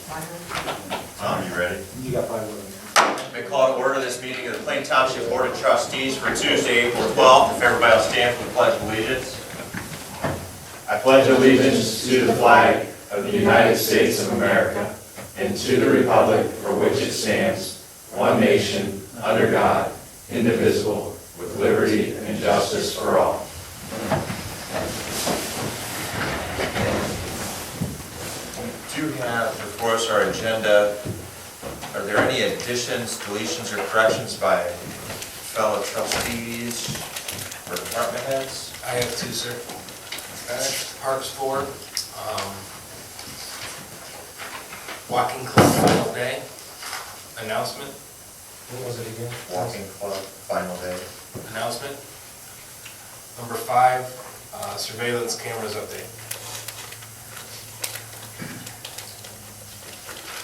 Tom, you ready? You got 5 minutes. May call to order this meeting of the Plain Township Board of Trustees for Tuesday, April 12th. If everybody will stand for the Pledge of Allegiance. I pledge allegiance to the flag of the United States of America and to the republic for which it stands, one nation, under God, indivisible, with liberty and justice for all. We do have before us our agenda. Are there any additions, deletions, or corrections by fellow trustees or department heads? I have 2, sir. Okay. Parks Board, Walking Club final day, announcement, What was it again? Walking Club, final day. announcement. Number 5, surveillance cameras update.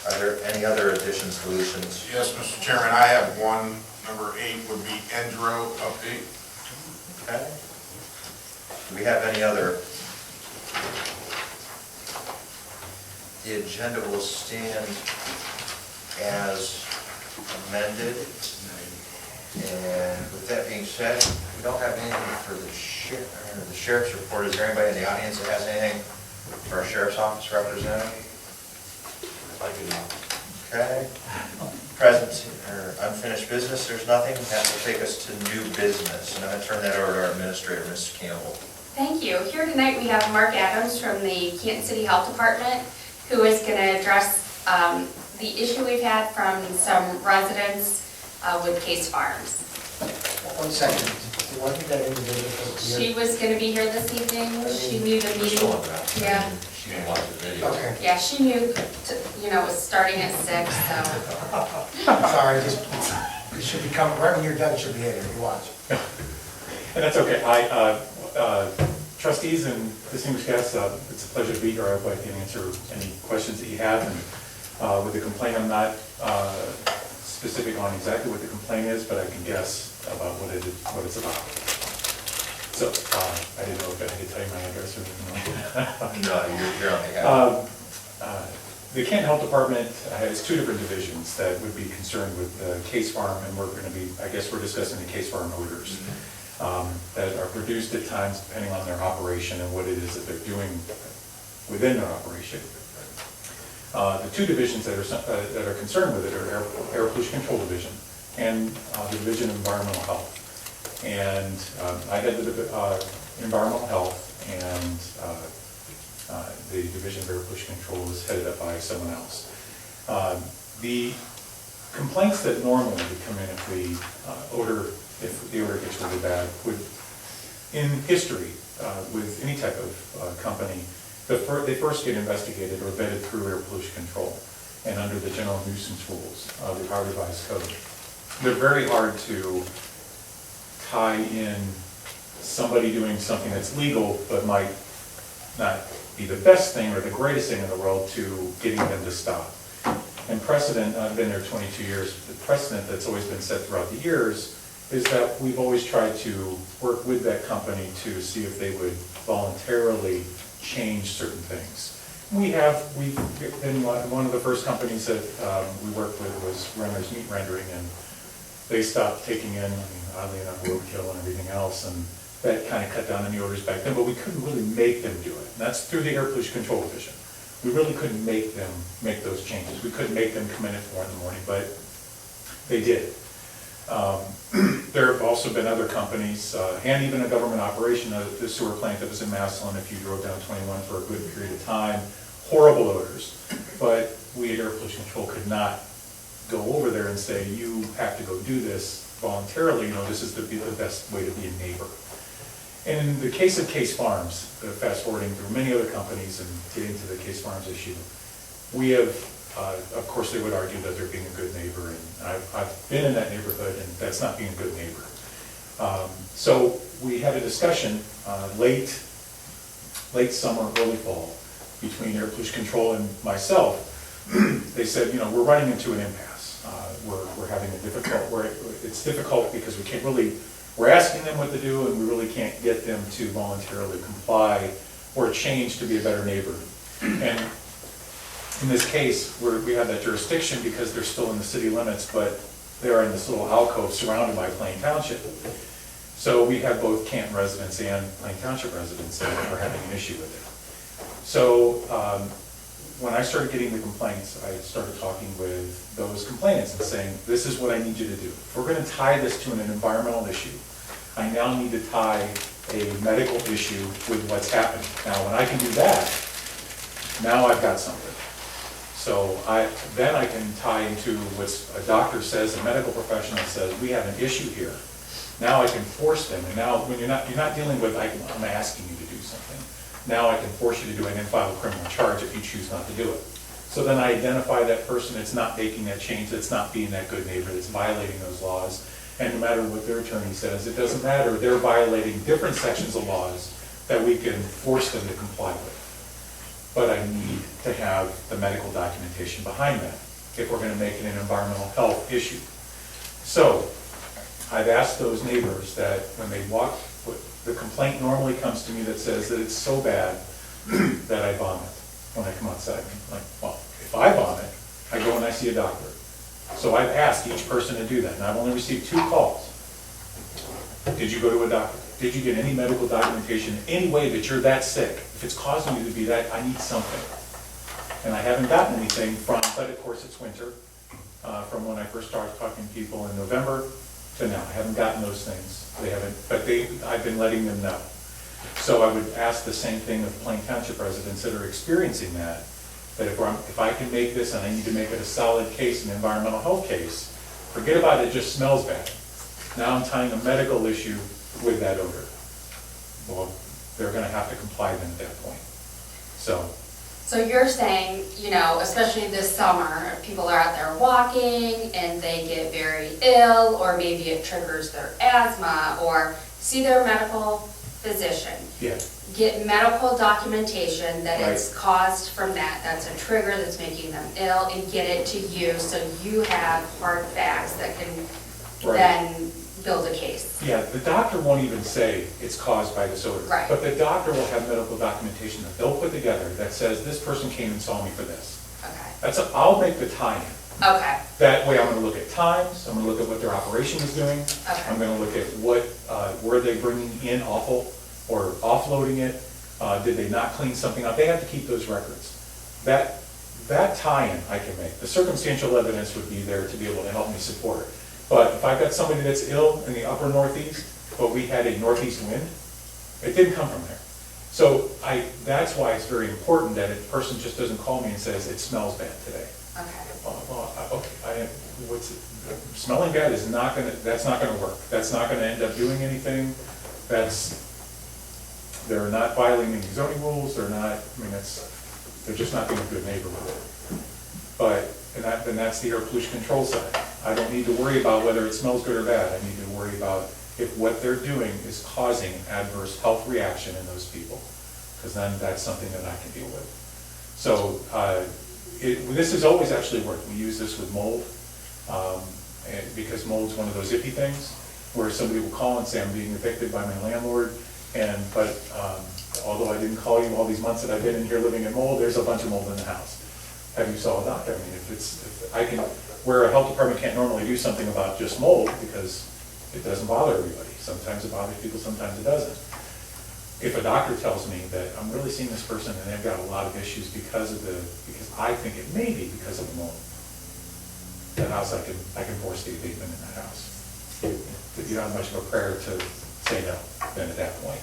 Are there any other additions, deletions? Yes, Mr. Chairman, I have one. Number 8 would be Endro update. Okay. Do we have any other? The agenda will stand as amended. And with that being said, we don't have anything for the sheriff's report. Is there anybody in the audience that has anything for our sheriff's office representative? I do not. Okay. Present or unfinished business, there's nothing. That will take us to new business. And I'm going to turn that over to our administrator, Mrs. Campbell. Thank you. Here tonight we have Mark Adams from the Canton City Health Department, who is going to address the issue we've had from some residents with Case Farms. 1 second. Wasn't that individual here? She was going to be here this evening. She knew the meeting. Yeah. She didn't watch the video. Okay. Yeah, she knew, it was starting at 6, so. Sorry, just, it should be coming, right when you're done, it should be in here, you watch. And that's okay. Trustees and distinguished guests, it's a pleasure to be here. I'd like to answer any questions that you have. And with the complaint, I'm not specific on exactly what the complaint is, but I can guess about what it's about. So I didn't know if I had to tell you my address or anything like that. No, you're on behalf. The Canton Health Department has 2 different divisions that would be concerned with the Case Farm, and we're going to be, I guess we're discussing the Case Farm odors that are produced at times depending on their operation and what it is that they're doing within their operation. The 2 divisions that are concerned with it are Air Pollution Control Division and the Division of Environmental Health. And I head the Environmental Health, and the Division of Air Pollution Control is headed up by someone else. The complaints that normally would come in if the odor gets really bad would, in history, with any type of company, they first get investigated or vetted through air pollution control and under the general nuisance rules of the Ohio Revised Code. They're very hard to tie in somebody doing something that's legal but might not be the best thing or the greatest thing in the world to getting them to stop. And precedent, I've been there 22 years, the precedent that's always been set throughout the years is that we've always tried to work with that company to see if they would voluntarily change certain things. We've been one of the first companies that we worked with was Renner's Meat Rendering, and they stopped taking in, oddly enough, roadkill and everything else, and that kind of cut down on the odors back then, but we couldn't really make them do it. And that's through the Air Pollution Control Division. We really couldn't make them make those changes. We couldn't make them come in at 4 in the morning, but they did. There have also been other companies, and even a government operation, the sewer plant that was in Massillon, if you drove down 21 for a good period of time, horrible odors. But we at Air Pollution Control could not go over there and say, you have to go do this voluntarily, this is the best way to be a neighbor. And in the case of Case Farms, fast forwarding through many other companies and getting to the Case Farms issue, we have, of course they would argue that they're being a good neighbor, and I've been in that neighborhood, and that's not being a good neighbor. So we had a discussion late summer, early fall, between Air Pollution Control and myself. They said, we're running into an impasse. We're having it's difficult because we can't really, we're asking them what to do, and we really can't get them to voluntarily comply or change to be a better neighbor. And in this case, we have that jurisdiction because they're still in the city limits, but they're in this little alcove surrounded by Plain Township. So we have both Canton residents and Plain Township residents that are having an issue with it. So when I started getting the complaints, I started talking with those complainants and saying, this is what I need you to do. If we're going to tie this to an environmental issue, I now need to tie a medical issue with what's happening. Now, when I can do that, now I've got something. So then I can tie into what a doctor says, a medical professional says, we have an issue here. Now I can force them, and now when you're not dealing with, I'm asking you to do something. Now I can force you to do it and then file a criminal charge if you choose not to do it. So then I identify that person that's not making that change, that's not being that good neighbor, that's violating those laws. And no matter what their attorney says, it doesn't matter, they're violating different sections of laws that we can force them to comply with. But I need to have the medical documentation behind that if we're going to make it an environmental health issue. So I've asked those neighbors that when they walk, the complaint normally comes to me that says that it's so bad that I vomit when I come outside. I'm like, well, if I vomit, I go and I see a doctor. So I've asked each person to do that, and I've only received 2 calls. Did you go to a doctor? Did you get any medical documentation, any way that you're that sick? If it's causing you to be that, I need something. And I haven't gotten anything from, but of course it's winter, from when I first started talking to people in November to now. I haven't gotten those things. They haven't, but I've been letting them know. So I would ask the same thing of Plain Township residents that are experiencing that if I can make this, and I need to make it a solid case, an environmental health case, forget about it just smells bad. Now I'm tying a medical issue with that odor. Well, they're going to have to comply then at that point. So you're saying, especially this summer, people are out there walking and they get very ill, or maybe it triggers their asthma, or see their medical physician. Yeah. Get medical documentation that Right. it's caused from that's a trigger that's making them ill, and get it to you so you have hard facts that can Right. then build a case. Yeah, the doctor won't even say it's caused by this odor. Right. But the doctor will have medical documentation that they'll put together that says this person came and saw me for this. Okay. I'll make the tie-in. Okay. That way I'm going to look at times, I'm going to look at what their operation is doing. Okay. I'm going to look at were they bringing in offal or offloading it? Did they not clean something up? They have to keep those records. That tie-in I can make. The circumstantial evidence would be there to be able to help me support it. But if I've got somebody that's ill in the upper northeast, but we had a northeast wind, it didn't come from there. So that's why it's very important that a person just doesn't call me and says, it smells bad today. Okay. Smelling bad is that's not gonna work. That's not gonna end up doing anything. They're not violating any zoning rules, they're just not being a good neighbor with it. But, and that's the air pollution control side. I don't need to worry about whether it smells good or bad. I need to worry about if what they're doing is causing adverse health reaction in those people, because then that's something that I can deal with. So this has always actually worked. We use this with mold, and because mold's one of those iffy things where somebody will call and say, I'm being evicted by my landlord, but although I didn't call you all these months that I've been in here living in mold, there's a bunch of mold in the house. Have you saw a doctor? I mean, where a health department can't normally do something about just mold because it doesn't bother everybody. Sometimes it bothers people, sometimes it doesn't. If a doctor tells me that I'm really seeing this person and they've got a lot of issues because I think it may be because of the mold, that house, I can force the abatement in that house. You don't have much of a prayer to say no then at that point.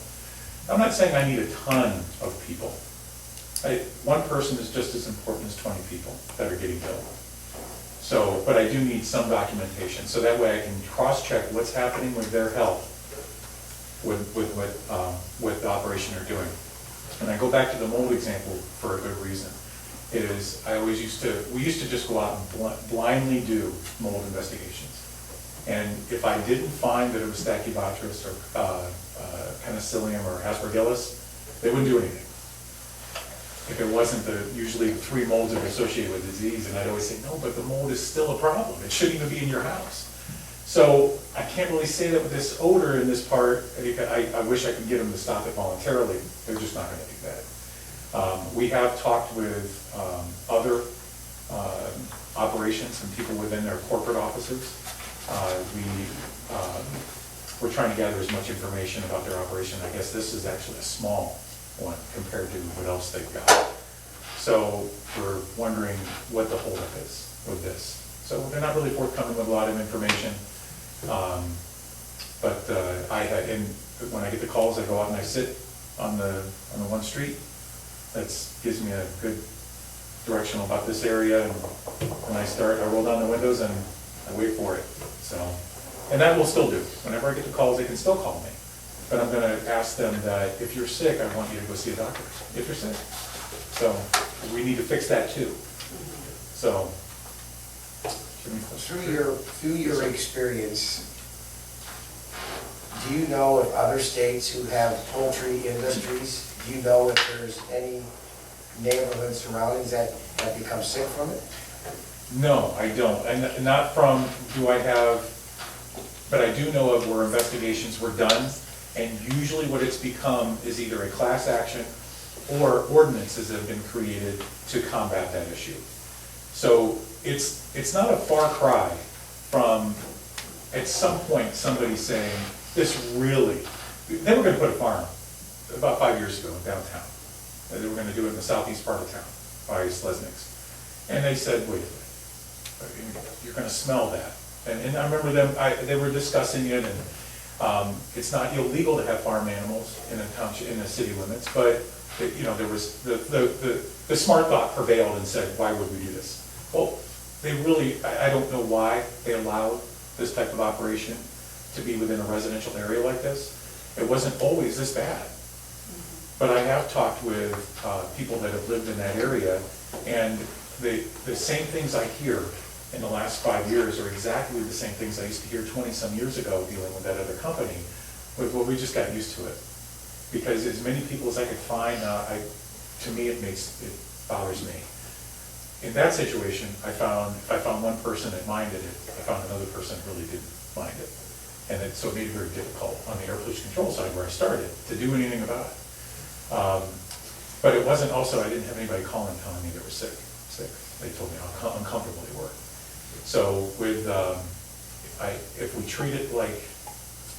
I'm not saying I need a ton of people. One person is just as important as 20 people that are getting killed. So, but I do need some documentation, so that way I can cross-check what's happening with their health, with what the operation they're doing. And I go back to the mold example for a good reason. We used to just go out and blindly do mold investigations. And if I didn't find that it was Stachybotrys or Penicillium or Aspergillus, they wouldn't do anything. If it wasn't usually 3 molds that are associated with disease, and I'd always say, no, but the mold is still a problem. It shouldn't even be in your house. So I can't really say that with this odor in this part. I wish I could get them to stop it voluntarily. They're just not going to do that. We have talked with other operations and people within their corporate offices. We're trying to gather as much information about their operation. I guess this is actually a small one compared to what else they've got. So we're wondering what the holdup is with this. So they're not really forthcoming with a lot of information. But when I get the calls, I go out and I sit on the one street. That gives me a good direction about this area. And I roll down the windows and I wait for it. So, and that will still do. Whenever I get the calls, they can still call me. But I'm going to ask them that if you're sick, I want you to go see a doctor, if you're sick. So we need to fix that too. So. Through your experience, do you know if other states who have poultry industries, do you know if there's any neighborhood surroundings that have become sick from it? No, I don't. And not from, but I do know of where investigations were done, and usually what it's become is either a class action or ordinances that have been created to combat that issue. So it's not a far cry from, at some point, somebody saying, they were gonna put a farm about 5 years ago in downtown. They were gonna do it in the southeast part of town by Slesniks. And they said, wait a minute, you're gonna smell that. And I remember they were discussing it, and it's not illegal to have farm animals in a township, in the city limits, but there was the smart thought prevailed and said, why would we do this? Well, I don't know why they allowed this type of operation to be within a residential area like this. It wasn't always this bad. But I have talked with people that have lived in that area, and the same things I hear in the last 5 years are exactly the same things I used to hear 20-some years ago dealing with that other company. Well, we just got used to it. Because as many people as I could find, to me it bothers me. In that situation, if I found one person that minded it, I found another person that really didn't mind it. So it made it very difficult on the air pollution control side where I started to do anything about it. But it wasn't also, I didn't have anybody calling telling me they were sick. They told me how uncomfortable they were. So if we treat it like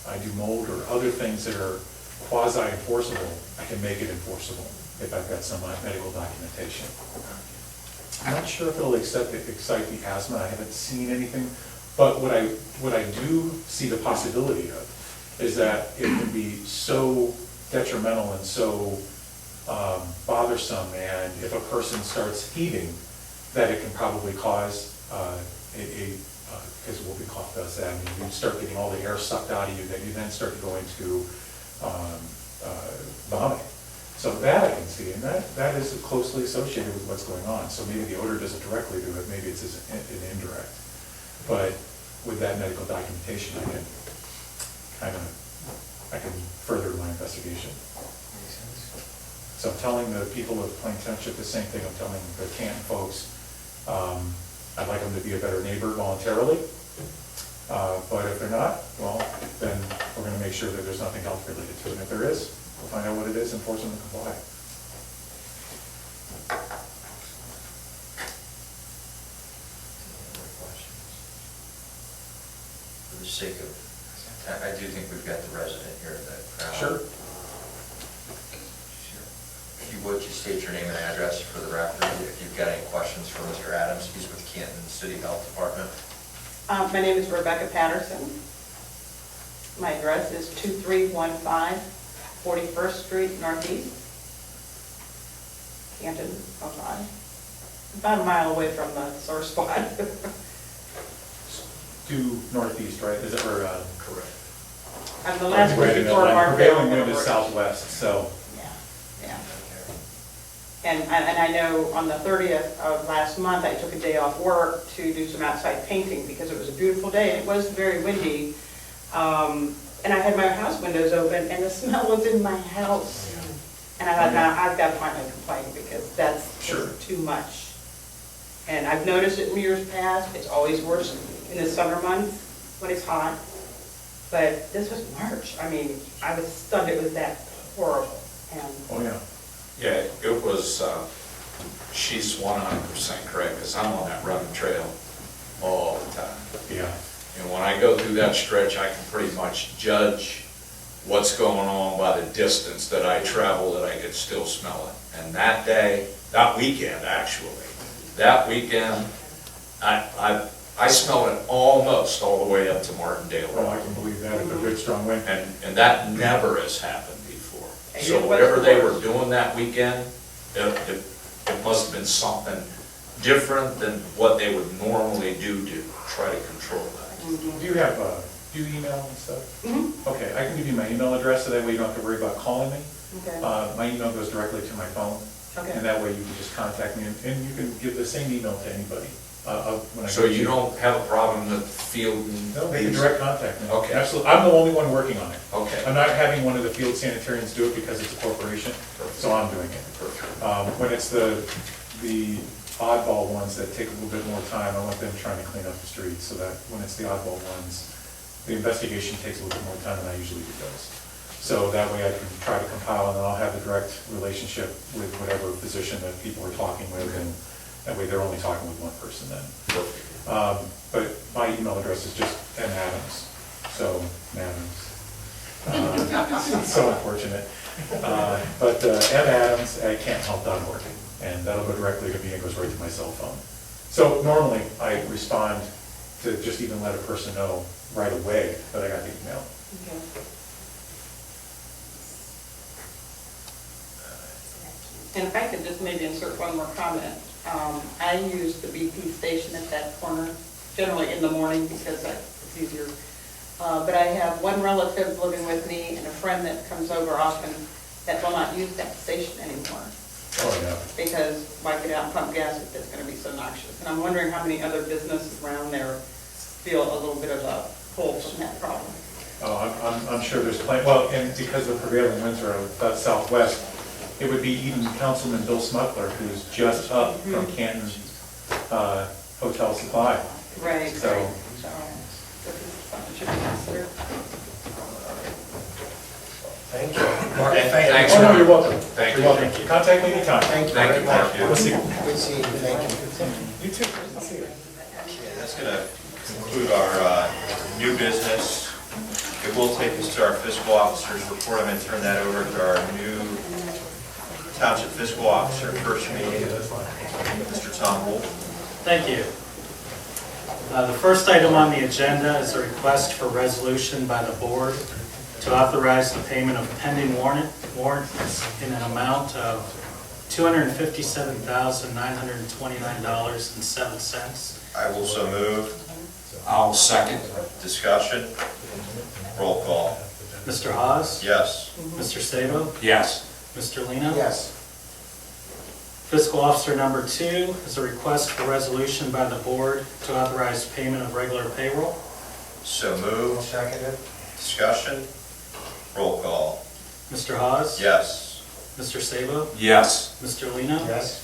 I do mold or other things that are quasi-enforceable, I can make it enforceable if I've got some medical documentation. I'm not sure if it'll excite the asthma. I haven't seen anything. But what I do see the possibility of is that it can be so detrimental and so bothersome, and if a person starts heaving, that it can probably cause because whooping cough does that. I mean, you start getting all the air sucked out of you, that you then start to go into vomiting. So that I can see, and that is closely associated with what's going on. So maybe the odor doesn't directly do it, maybe it's an indirect. But with that medical documentation, I can further my investigation. So I'm telling the people of Plain Township the same thing I'm telling the Canton folks. I'd like them to be a better neighbor voluntarily. But if they're not, well, then we're going to make sure that there's nothing health related to it. And if there is, we'll find out what it is and force them to comply. For the sake of, I do think we've got the resident here in the crowd. Sure. If you would, just state your name and address for the record. If you've got any questions for Mr. Adams, he's with Canton City Health Department. My name is Rebecca Patterson. My address is 2315 41st Street Northeast, Canton, Ohio. About a mile away from the source spot. Due northeast, right? Is it, or, correct? I'm the last one before Mark. Prevailing wind is southwest, so. Yeah. And I know on the 30th of last month, I took a day off work to do some outside painting because it was a beautiful day. It was very windy. And I had my house windows open and the smell was in my house. And I thought, now I've got to finally complain because that's just too much. And I've noticed it in years past. It's always worse in the summer months when it's hot. But this was March. I mean, I was stunned it was that horrible. And Oh, yeah. Yeah, it was, she's 100% correct, because I'm on that running trail all the time. Yeah. And when I go through that stretch, I can pretty much judge what's going on by the distance that I travel, that I could still smell it. And that day, that weekend, actually, I smelled it almost all the way up to Martindale Well, I Road. can believe that, if a good strong wind. And that never has happened before. And So it was whatever they worse. were doing that weekend, it must have been something different than what they would normally do to try to control that. Do you have, do you email and stuff? Okay, I can give you my email address, so that way you don't have to worry about calling me. Okay. My email goes directly to my phone. Okay. And that way you can just contact me, and you can give the same email to anybody. When I So go to- you don't have a problem with fielding No, they can these? direct contact me. Okay. Absolutely, I'm the only one working on it. Okay. I'm not having one of the field sanitarians do it because it's a corporation, so I'm doing it. Perfect. When it's the oddball ones that take a little bit more time, I want them trying to clean up the streets, so that when it's the oddball ones, the investigation takes a little bit more time than I usually do does. So that way I can try to compile, and then I'll have a direct relationship with whatever physician that people are talking with, and that way they're only talking with one person then. Perfect. But my email address is just M. Adams, so Adams. It's so unfortunate. But madams@cantonhelp.org, and that'll go directly to me, and goes right to my cell phone. So normally, I respond to just even let a person know right away that I got the email. Okay. And if I could just maybe insert one more comment. I use the BP station at that corner, generally in the morning, because it's easier. But I have one relative living with me and a friend that comes over often that will not use that station anymore, Oh, yeah. because why get out and pump gas if it's going to be so noxious? And I'm wondering how many other businesses around there feel a little bit of a pull from that problem. Oh, I'm sure there's plenty, well, and because the prevailing winds are out southwest, it would be even Councilman Bill Smuckler, who's just up from Canton Hotel Supply. Right, So- right. So, this is something should be considered. Thank you. Thanks. Oh, no, you're welcome. Thank You're you. welcome. Contact me anytime. Thank you Thank very you, much. Mark. We'll see you. Good seeing you, thank you. You too. Good to see you. Okay, that's gonna conclude our new business. It will take us to our fiscal officer's report. I'm gonna turn that over to our new township fiscal officer, first meeting, Mr. Tom Wolf. Thank you. The first item on the agenda is a request for resolution by the board to authorize the payment of pending warrants in an amount of $257,929.07. I will so move. I'll second. Discussion. Roll call. Mr. Hawes? Yes. Mr. Sabo? Yes. Mr. Lino? Yes, Fiscal Officer number 2 is a request for resolution by the board to authorize payment of regular payroll. So I'll moved. second it. Discussion. Roll call. Mr. Hawes? Yes. Mr. Sabo? Yes. Mr. Lino? Yes,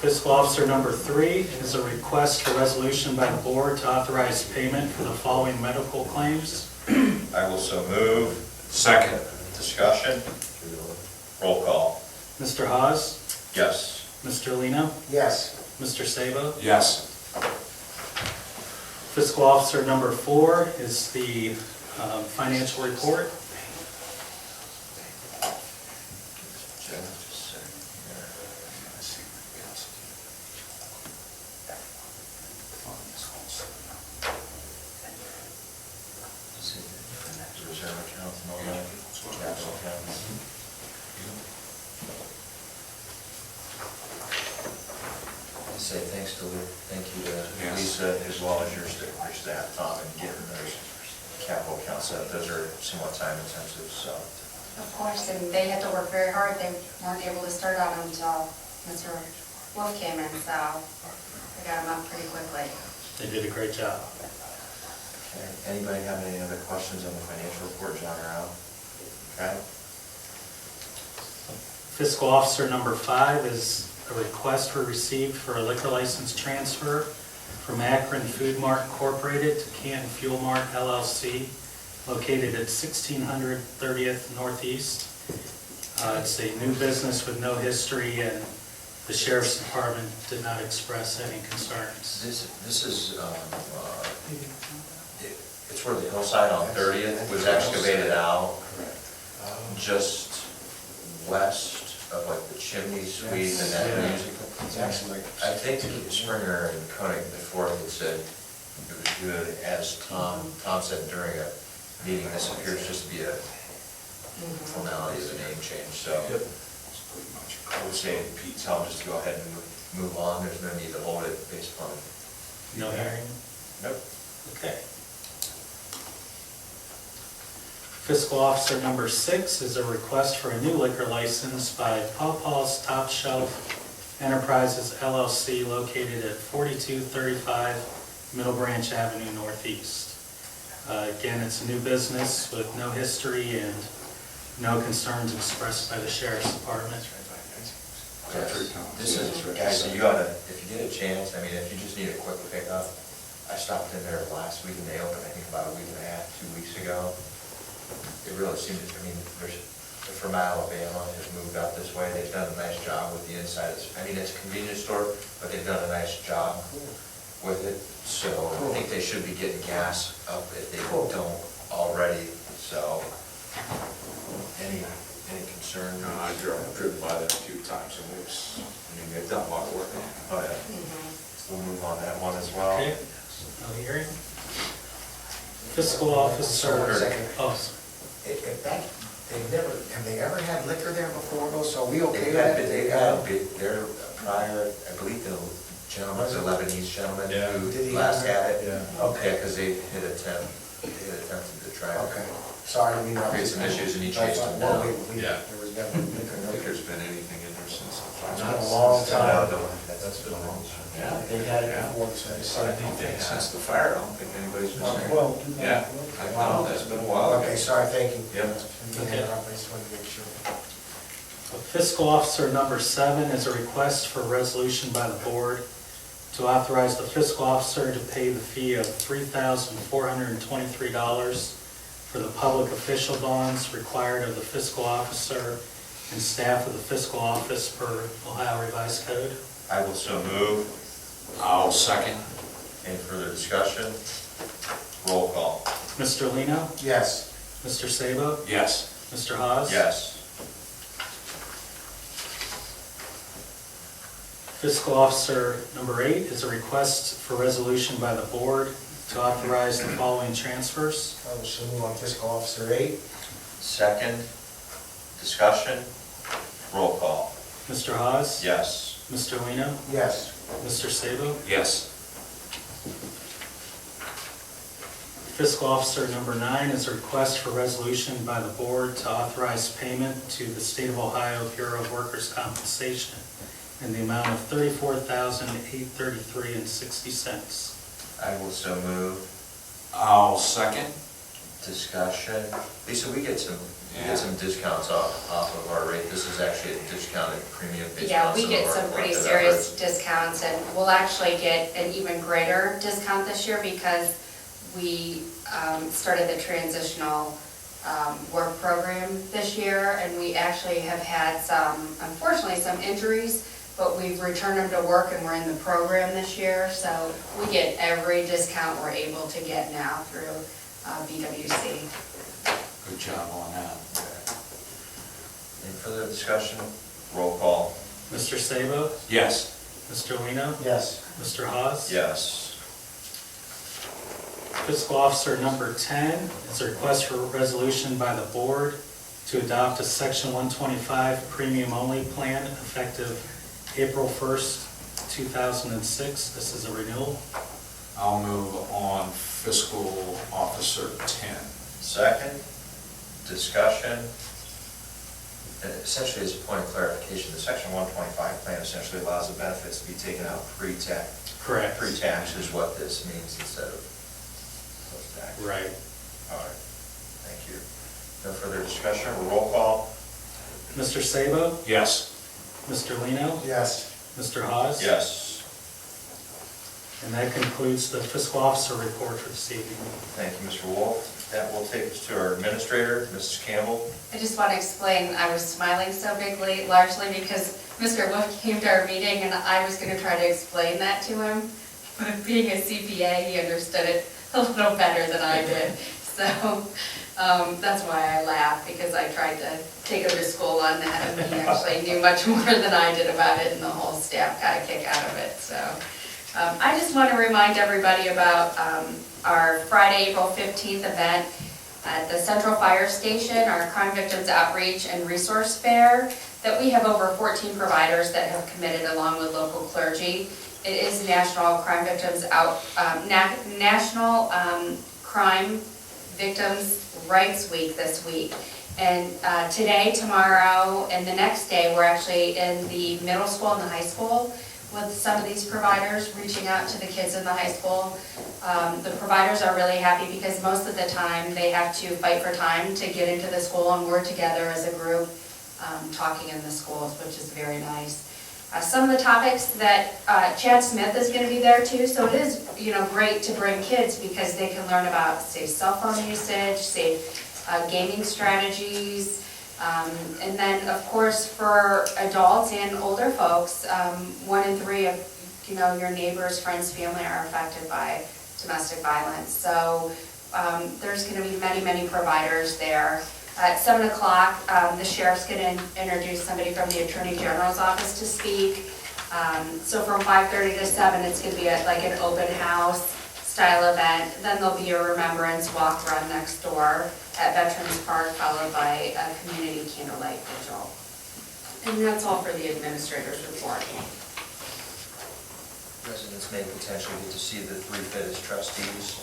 Fiscal Officer number 3 is a request for resolution by the board to authorize payment for the following medical claims. I will so move. Second. Discussion. Roll call. Mr. Hawes? Yes. Mr. Lino? yes, Mr. Sabo? Yes. Fiscal Officer number 4 is the financial report. Reserve accounts and all that. Capital accounts. Say thank you to Yes. Lisa as well as your staff, Tom, and getting those capital accounts set up. Those are somewhat time intensive, so. Of course, and they had to work very hard. They weren't able to start on them until Mr. Wolf came in, so they got them up pretty quickly. They did a great job. Okay. Anybody have any other questions on the financial report, John or Al? Okay. Fiscal Officer number 5 is a request we received for a liquor license transfer from Akron Food Mart Incorporated to Canton Fuel Mart LLC located at 1600 30th Northeast. It's a new business with no history, and the Sheriff's Department did not express any concerns. This is, it's where the hillside on 30th was excavated out, just west of like the chimney suite and that music. It's actually like. I think Springer and Koenig before had said it was good, as Tom said during a meeting, this appears just to be a formality of a name change, so. I would say, Pete, tell him just to go ahead and move on, there's no need to hold it based upon. No hearing? Nope. Okay. Fiscal Officer number 6 is a request for a new liquor license by Paw Paw's Top Shelf Enterprises LLC located at 4235 Middle Branch Avenue Northeast. Again, it's a new business with no history and no concerns expressed by the Sheriff's Department. This is, guys, so you oughta, if you get a chance, I mean, if you just need a quick pickup, I stopped in there last week and they opened, I think about a week and a half, 2 weeks ago. It really seemed, I mean, they're from Alabama, has moved out this way, they've done a nice job with the inside, I mean, it's a convenience store, but they've done a nice job with it, so I think they should be getting gas up if they don't already, so, any concern? No, I've driven by them a few times, and they've done a lot of work. Oh, yeah. We'll move on that one as well. Okay, no hearing. Fiscal Officer. Second. Oh, If that, have they ever had liquor there before though, so we okay with They've that? had their prior, I believe the gentleman, the Lebanese gentleman Yeah. who Did he last have had it. Yeah. Okay, because they had attempted to try to Okay, sorry, we know. create some issues and he I chased thought, them well, down. Yeah. there was never liquor. I think there's been anything in there since. Not a long time. That's been a long time. Yeah. They had it before, so I So I said. think that since the fire, I don't think anybody's been Okay. there. Yeah, I know, that's been a while. Okay, sorry, thank you. Yep. Okay. I just wanted to make sure. Fiscal Officer number 7 is a request for a resolution by the board to authorize the fiscal officer to pay the fee of $3,423 for the public official bonds required of the fiscal officer and staff of the fiscal office per Ohio Revised Code. I will so move. I'll second. Any further discussion? Roll call. Mr. Lino? Yes. Mr. Sabo? Yes. Mr. Hawes? Yes. Fiscal Officer number 8 is a request for resolution by the board to authorize the following transfers. I will so move on fiscal officer 8. Second, discussion? Roll call. Mr. Hawes? Yes. Mr. Lino? Yes. Mr. Sabo? Yes. Fiscal Officer number 9 is a request for resolution by the board to authorize payment to the State of Ohio Bureau of Workers' Compensation in the amount of $34,833.60. I will so move. I'll second. Discussion. Lisa, we get some discounts off of our rate. This is actually a discounted premium based Yeah, on we some get of our some pretty collective serious efforts. discounts, and we'll actually get an even greater discount this year because we started the transitional work program this year, and we actually have had unfortunately, some injuries, but we've returned them to work and we're in the program this year, so we get every discount we're able to get now through BWC. Good job on that. Any further discussion? Roll call. Mr. Sabo? Yes. Mr. Lino? Yes. Mr. Hawes? Yes. Fiscal Officer number 10 is a request for resolution by the board to adopt a Section 125 premium-only plan effective April 1st, 2006. This is a renewal. I'll move on fiscal officer 10. Second, discussion. Essentially, as a point of clarification, the Section 125 plan essentially allows the benefits to be taken out pre-tax. Correct. Pre-tax is what this means instead of post-tax. Right. All right, thank you. No further discussion, roll call? Mr. Sabo? Yes. Mr. Lino? Yes. Mr. Hawes? Yes. And that concludes the fiscal officer report for this evening. Thank you, Mr. Wolf. That will take us to our administrator, Mrs. Campbell. I just want to explain, I was smiling so bigly largely because Mr. Wolf came to our meeting and I was going to try to explain that to him. But being a CPA, he understood it a little better than I did. So that's why I laughed, because I tried to take him to school on that, and he actually knew much more than I did about it, and the whole staff got a kick out of it. So I just want to remind everybody about our Friday, April 15th event at the Central Fire Station, our Crime Victims Outreach and Resource Fair, that we have over 14 providers that have committed along with local clergy. It is National Crime Victims National Crime Victims Rights Week this week. And today, tomorrow, and the next day, we're actually in the middle school and the high school with some of these providers, reaching out to the kids in the high school. The providers are really happy because most of the time they have to fight for time to get into the school and work together as a group, talking in the schools, which is very nice. Some of the topics that Chad Smith is going to be there too, so it is, great to bring kids because they can learn about safe cell phone usage, safe gaming strategies, and then of course for adults and older folks, 1 in 3 of your neighbors, friends, family are affected by domestic violence. So there's going to be many providers there. At 7 o'clock, the sheriff's going to introduce somebody from the Attorney General's office to speak. So from 5:30 to 7, it's going to be like an open house style event. Then there'll be a remembrance walk around next door at Veterans Park, followed by a community candlelight vigil. And that's all for the administrator's report. Residents may potentially get to see the 3 fittest trustees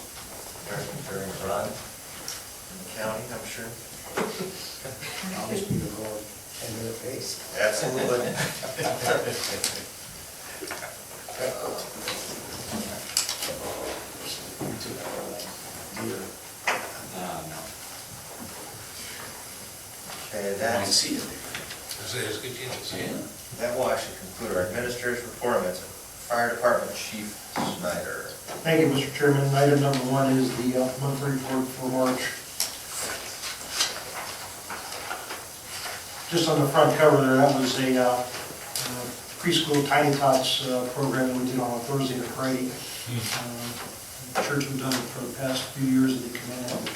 during the run in the county, I'm sure. I'll just be the Lord and in the face. Absolutely. Okay, that will actually conclude our administrator's report. That's Fire Department Chief Snyder. Thank you, Mr. Chairman. Item number 1 is the monthly report for March. Just on the front cover there, that was a preschool Tiny Tots program that we did on a Thursday and a Friday. The church we've done it for the past few years that they come in and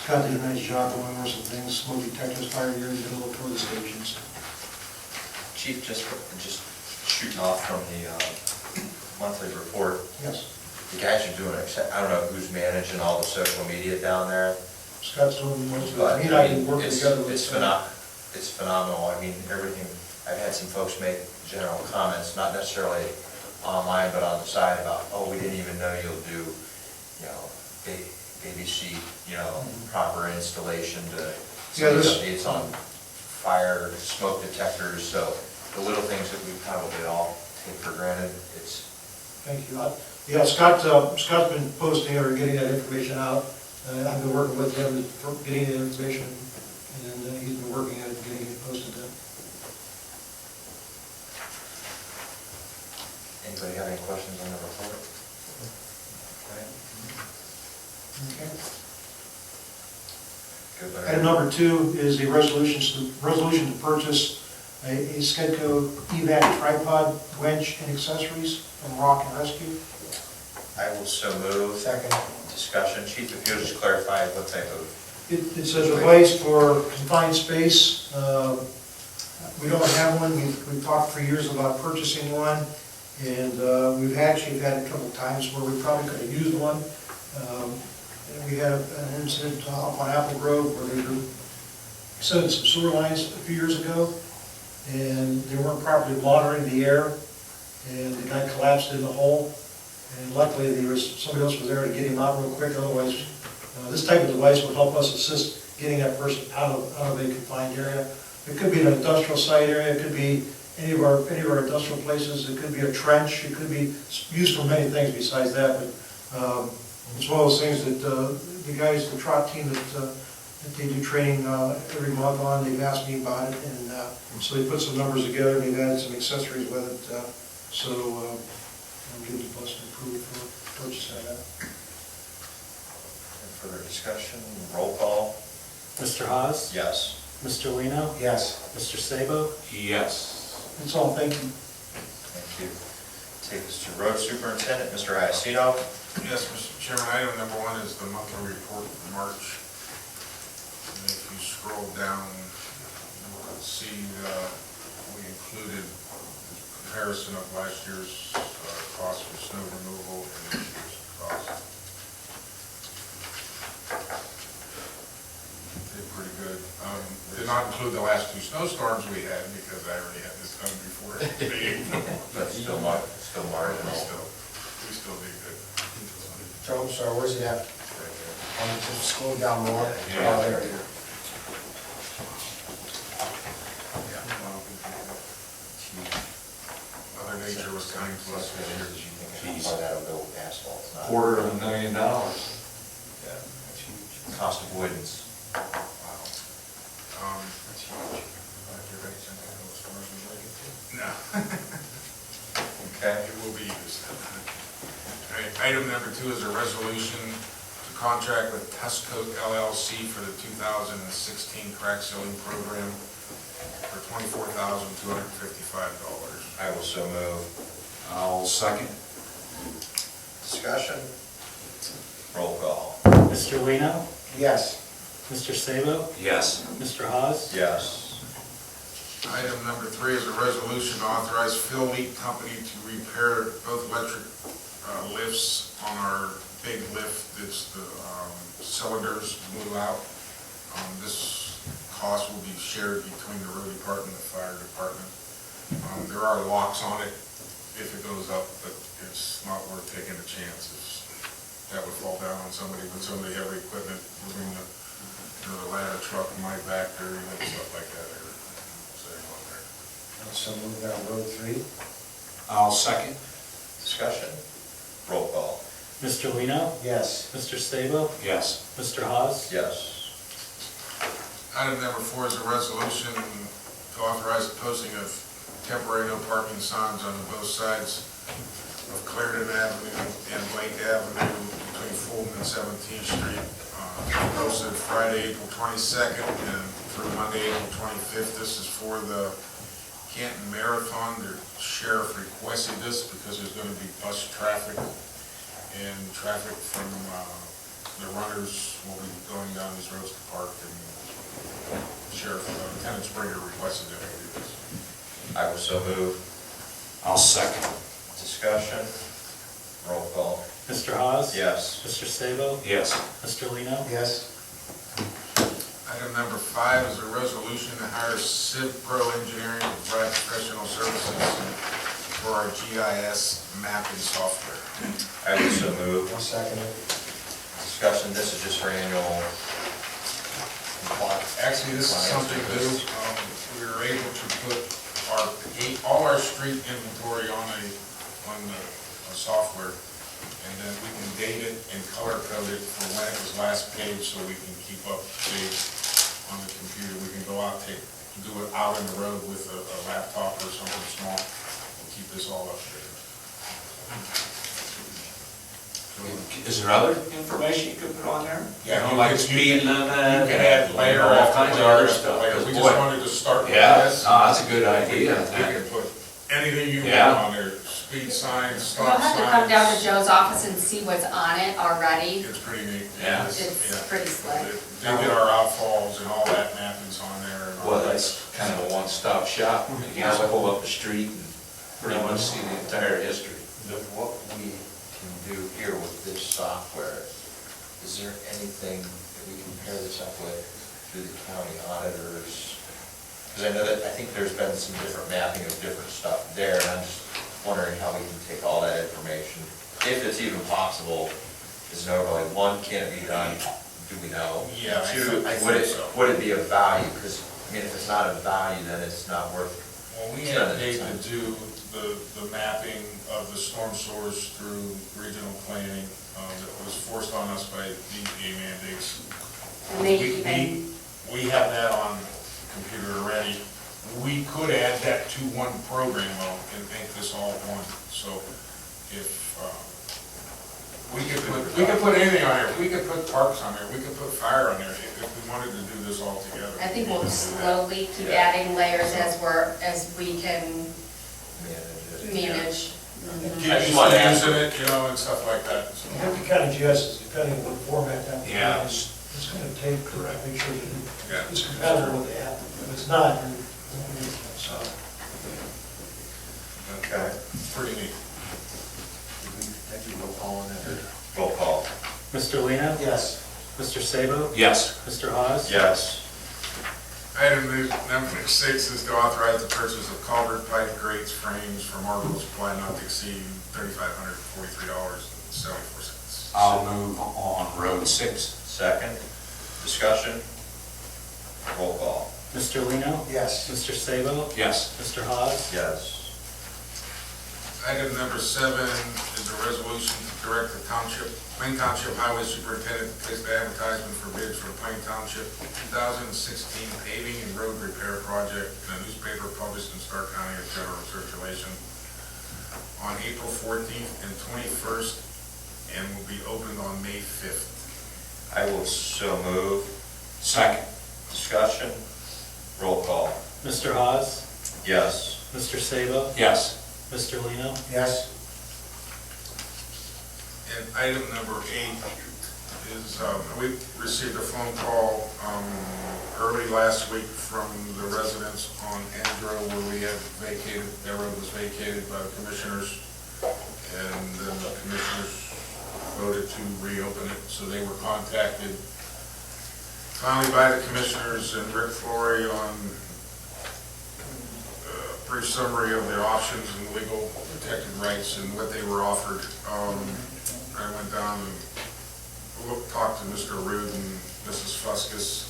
Scott did a nice job going over some things, smoke detectors, fire years, did a little tour of the stations. Chief, just shooting off from the monthly report. Yes, The guys are doing, I don't know who's managing all the social media down there, Scott's doing most of but it. He and I can work it's together with it's phenomenal. I mean, everything, I've had some folks make general comments, not necessarily online, but on the side about, oh, we didn't even know you'll do, baby seat, proper installation to, updates on fire, smoke detectors, so the little things that we probably all take for granted, it's. Thank you. Yeah, Scott's been posting or getting that information out. I've been working with him for getting the information, and he's been working at it, getting it posted then. Anybody have any questions on the report? Okay. Good. Item number 2 is a resolution to purchase a Skidco evac tripod, winch, and accessories from Rock and Rescue. I will so move. Second. Discussion. Chief, if you'll just clarify what type of. It says a device for confined space. We don't have one. We've talked for years about purchasing one, and we've actually had a couple of times where we probably could have used one. We had an incident up on Apple Grove where they were extending some sewer lines a few years ago, and they weren't properly monitoring the air, and the guy collapsed in the hole. And luckily, somebody else was there to get him out real quick. Otherwise, this type of device would help us assist getting that person out of a confined area. It could be an industrial site area. It could be any of our industrial places. It could be a trench. It could be used for many things besides that. But it's one of those things that the guys, the trot team that they do training every month on, they've asked me about it, and so they put some numbers together. And they've added some accessories with it. So we'll give the busing approved for purchase of that. Any further discussion? Roll call? Mr. Hawes? Yes. Mr. Lino? Yes. Mr. Sabo? Yes. That's all, thank you. Thank you. Take us to road superintendent, Mr. Iacino. Yes, Mr. Chairman, item number 1 is the monthly report for March. And if you scroll down, you can see we included a comparison of last year's cost for snow removal and this year's cost. Did pretty good. Did not include the last 2 snowstorms we had because I already had this done before the meeting. That's still marginal. We still did good. So, I'm sorry, where's it at? Just scroll down more. Yeah. Oh, there it is. Mother Nature was kind to us this year. Geez. That'll go asphalt, not. $250,000. Yeah. Cost avoidance. Um, No. Okay. It will be used. All right, item number 2 is a resolution to contract with Tuscoke LLC for the 2016 crack sealing program for $24,255. I will so move. I'll second. Discussion? Roll call? Mr. Lino? Yes. Mr. Sabo? Yes. Mr. Hawes? Yes. Item number 3 is a resolution to authorize Phil Meat Company to repair both electric lifts on our big lift. It's the cylinders blew out. This cost will be shared between the road department and the fire department. There are locks on it if it goes up, but it's not worth taking a chance. That would fall down on somebody with some of the heavy equipment, moving the ladder truck, my back there, stuff like that. So move down road 3. I'll second. Discussion? Roll call? Mr. Lino? Yes. Mr. Sabo? Yes. Mr. Hawes? Yes. Item number 4 is a resolution to authorize the posting of temporary no parking signs on both sides of Clarendon Avenue and Blake Avenue between Fulton and 17th Street. Posted Friday, April 22nd and through Monday, April 25th. This is for the Canton Marathon. The sheriff requested this because there's going to be bus traffic, and traffic from the runners will be going down these roads to park, and Sheriff Lieutenant Springer requested that we do this. I will so move. I'll second. Discussion? Roll call? Mr. Hawes? Yes. Mr. Sabo? Yes. Mr. Lino? Yes. Item number 5 is a resolution to hire CivPro Engineering to provide professional services for our GIS mapping software. I will so move. I'll second it. Discussion, this is just for annual compliance. Actually, this is something new. We were able to put all our street inventory on the software, and then we can date it and color code it for when it was last page, so we can keep up to date on the computer. We can go out, do it out on the road with a laptop or something small, and keep this all up to date. Is there other information you could put on there? Yeah, You know, like speed limit? You can add layer all after kinds of layer other after stuff. layer. We Boy, just wanted to start with Yeah, this. no, that's a good idea. You can put anything you Yeah. want on there, speed signs, You'll stop have to come down to signs. Joe's office and see what's on it already. It's pretty neat. Yeah. It's pretty slick. They get our outfalls and all that mapping's on there. And all Well, that. that's kind of a one-stop shop. You just pull up the street and pretty much see the entire history. What we can do here with this software, is there anything that we can pair this up with through the county auditors? Because I know that, I think there's been some different mapping of different stuff there, and I'm just wondering how we can take all that information, if it's even possible, is normally, one, can it be done, do we know? Yeah, Two, I would think it, so. would it be of value? Because, I mean, if it's not of value, then it's not worth. Well, we had paid to do the mapping of the storm source through regional planning that was forced on us by DEP mandates. And they even, We have that on the computer already. We could add that to one program though and make this all one. So if, we could put anything on there, we could put parks on there, we could put fire on there, if we wanted to do this all together. I think we'll we could do that. slowly keep adding layers as we can manage. Keep using it, you know, and stuff like that. So, You have to kind of adjust, depending on what format that. Yeah. It's going to take, make sure that yeah. it's compatible with the app. If it's not, then so. Okay. Pretty neat. Roll call. Mr. Lino? Yes. Mr. Sabo? Yes. Mr. Hawes? Yes. Item number 6 is to authorize the purchase of culvert pipe grates frames from Marvel Supply not to exceed $3,543.74. I'll move on road 6. Second. Discussion. Roll call. Mr. Lino? Yes. Mr. Sabo? Yes. Mr. Hawes? Yes. Item number 7 is a resolution to direct the Plain Township Highway Superintendent to place the advertisement for bids for the Plain Township 2016 paving and road repair project in a newspaper published in Stark County of general circulation on April 14th and 21st, and will be opened on May 5th. I will so move. Second. Discussion. Roll call. Mr. Hawes? Yes. Mr. Sabo? Yes. Mr. Lino? Yes. And item number 8 is, we received a phone call early last week from the residents on Andrew where we had vacated, their road was vacated by the commissioners, and then the commissioners voted to reopen it, so they were contacted finally by the commissioners and Rick Flory on brief summary of their options and legal protected rights and what they were offered. I went down and talked to Mr. Rude and Mrs. Fusco,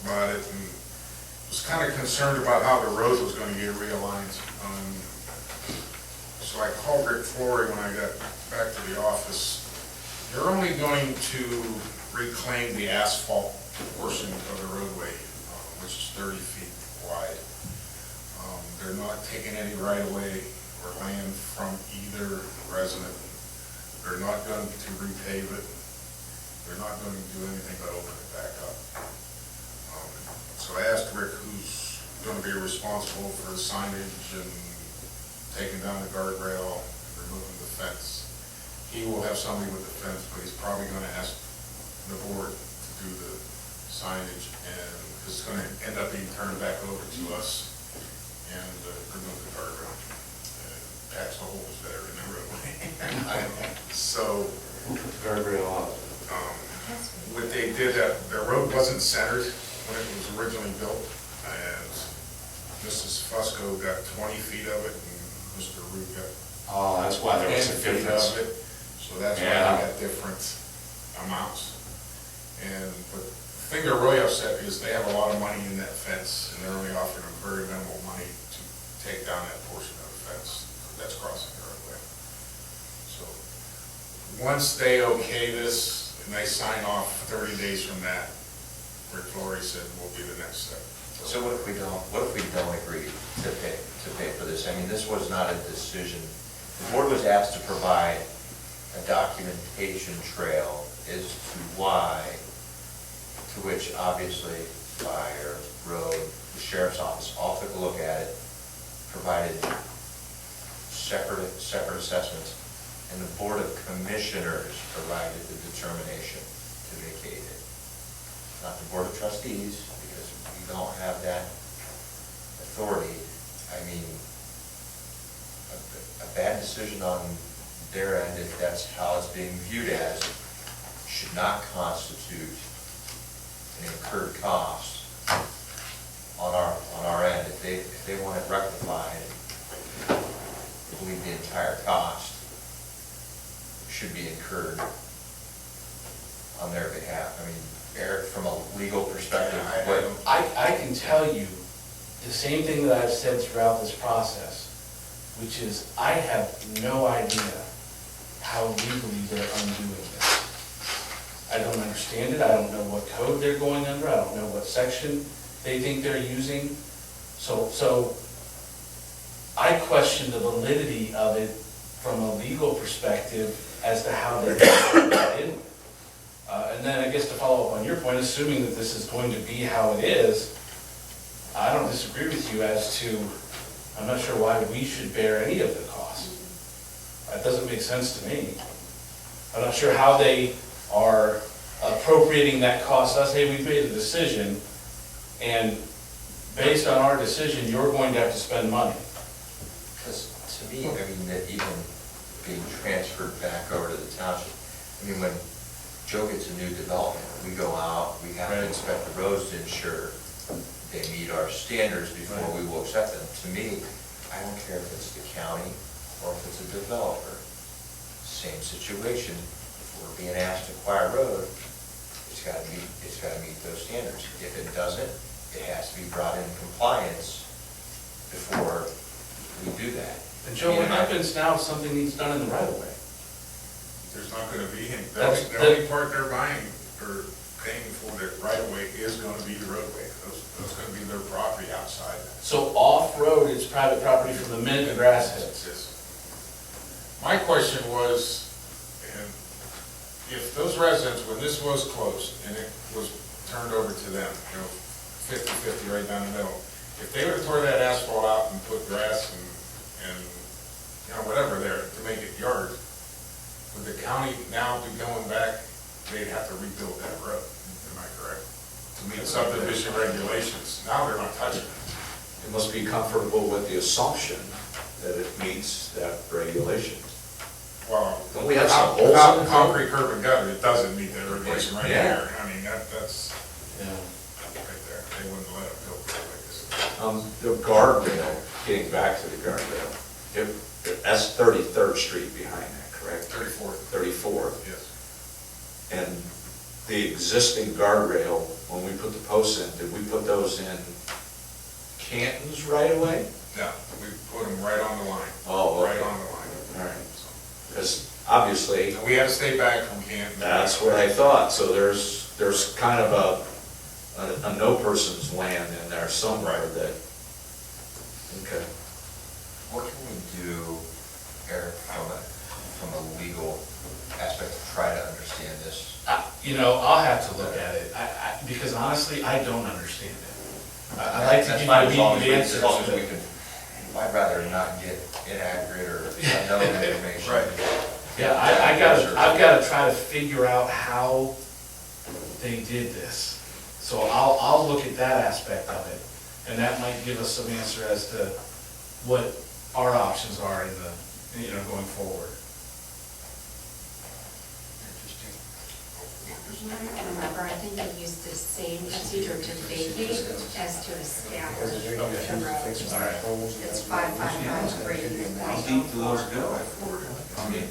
about it, and was kind of concerned about how the road was going to get realigned. So I called Rick Flory when I got back to the office. They're only going to reclaim the asphalt portion of the roadway, which is 30 feet wide. They're not taking any right-of-way or land from either resident. They're not going to repave it. They're not going to do anything but open it back up. So I asked Rick who's going to be responsible for the signage and taking down the guardrail and removing the fence. He will have somebody with the fence, but he's probably going to ask the board to do the signage, and it's going to end up being turned back over to us and remove the guardrail. Patch the holes that are in the roadway. So, what they did, the road wasn't centered when it was originally built, and Mrs. Fusco got 20 feet of it, and Mr. Root got Oh, that's why there was a 10 feet difference. of it. So that's why Yeah. they got different amounts. And the thing they're really upset is they have a lot of money in that fence, and they're only offering them very minimal money to take down that portion of the fence that's crossing the roadway. So, once they okay this, and they sign off 30 days from that, Rick Flory said will be the next step. So what if we don't agree to pay for this? I mean, this was not a decision. The board was asked to provide a documentation trail as to why, to which obviously fire, road, the sheriff's office all took a look at it, provided separate assessments, and the Board of Commissioners provided the determination to vacate it. Not the Board of Trustees, because we don't have that authority. I mean, a bad decision on their end, if that's how it's being viewed as, should not constitute an incurred cost on our end. If they want it rectified, I believe the entire cost should be incurred on their behalf. I mean, Eric, from a legal perspective, what? I can tell you the same thing that I've said throughout this process, which is I have no idea how legally they're undoing this. I don't understand it, I don't know what code they're going under, I don't know what section they think they're using. So I question the validity of it from a legal perspective as to how they did it. And then I guess to follow up on your point, assuming that this is going to be how it is, I don't disagree with you as to, I'm not sure why we should bear any of the costs. That doesn't make sense to me. I'm not sure how they are appropriating that cost. Us, hey, we've made a decision, and based on our decision, you're going to have to spend money. Because to me, I mean, that even being transferred back over to the township, I mean, when Joe gets a new development, we go out, we have to Right. inspect the roads to ensure they meet our standards before we will accept them. To me, I don't care if it's the county or if it's a developer, same situation. If we're being asked to acquire a road, it's gotta meet those standards. If it doesn't, it has to be brought in compliance before we do that. And Joe, what happens now if something needs done in the right of way? There's not gonna be any, That's- the only part they're buying or paying for the right of way is gonna be the roadway. That's gonna be their property outside. So off-road, it's private property from the minute the grass hits. Yes. My question was, and if those residents, when this was closed and it was turned over to them, 50-50 right down the middle, if they would have tore that asphalt out and put grass and whatever there to make it yard, would the county now be going back, they'd have to rebuild that road, am I correct? To meet subdivision regulations, now they're not touching it. It must be comfortable with the assumption that it meets that regulation. Well, Don't we have some holes in without it? concrete curb and gutter, it doesn't meet that regulation right Yeah. there. I mean, that's Yeah. right there, they wouldn't let it build like this. The guardrail, getting back to the guardrail, that's 33rd Street behind that, correct? 34th, 34th. yes. And the existing guardrail, when we put the posts in, did we put those in Canton's right away? No, we put them right on the line. Oh, okay. Right on the line. All right. Because obviously, And we had to stay back from Canton. that's what I thought, so there's kind of a no person's land in there somewhere Right. that, okay. What can we do, Eric, from a legal aspect to try to understand this? You know, I'll have to look at it, because honestly, I don't understand it. I'd like to That's give fine, you as long the as we- answers. as long as we can, I'd rather not get inaccurate or unknown information. Right. Yeah, I've gotta try to figure out how they did this. So I'll look at that aspect of it, and that might give us some answer as to what our options are in the, going forward. Remember, I think they used the same procedure to vacate as to Because establish they're gonna refuse to fix the my road. holes. It's 555 How deep do those go? I mean,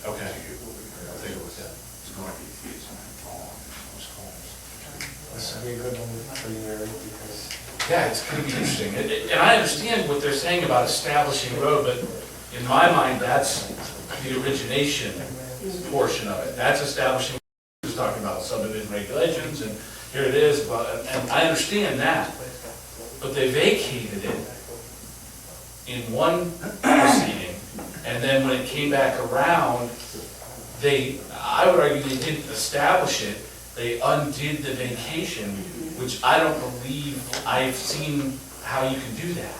Okay. This would be a good one for you, Eric, because Yeah, it's gonna be interesting. And I understand what they're saying about establishing road, but in my mind, that's the origination portion of it. That's establishing, who's talking about subdivision regulations, and here it is, and I understand that. But they vacated it in one proceeding, and then when it came back around, I would argue they didn't establish it, they undid the vacation, which I don't believe I've seen how you can do that,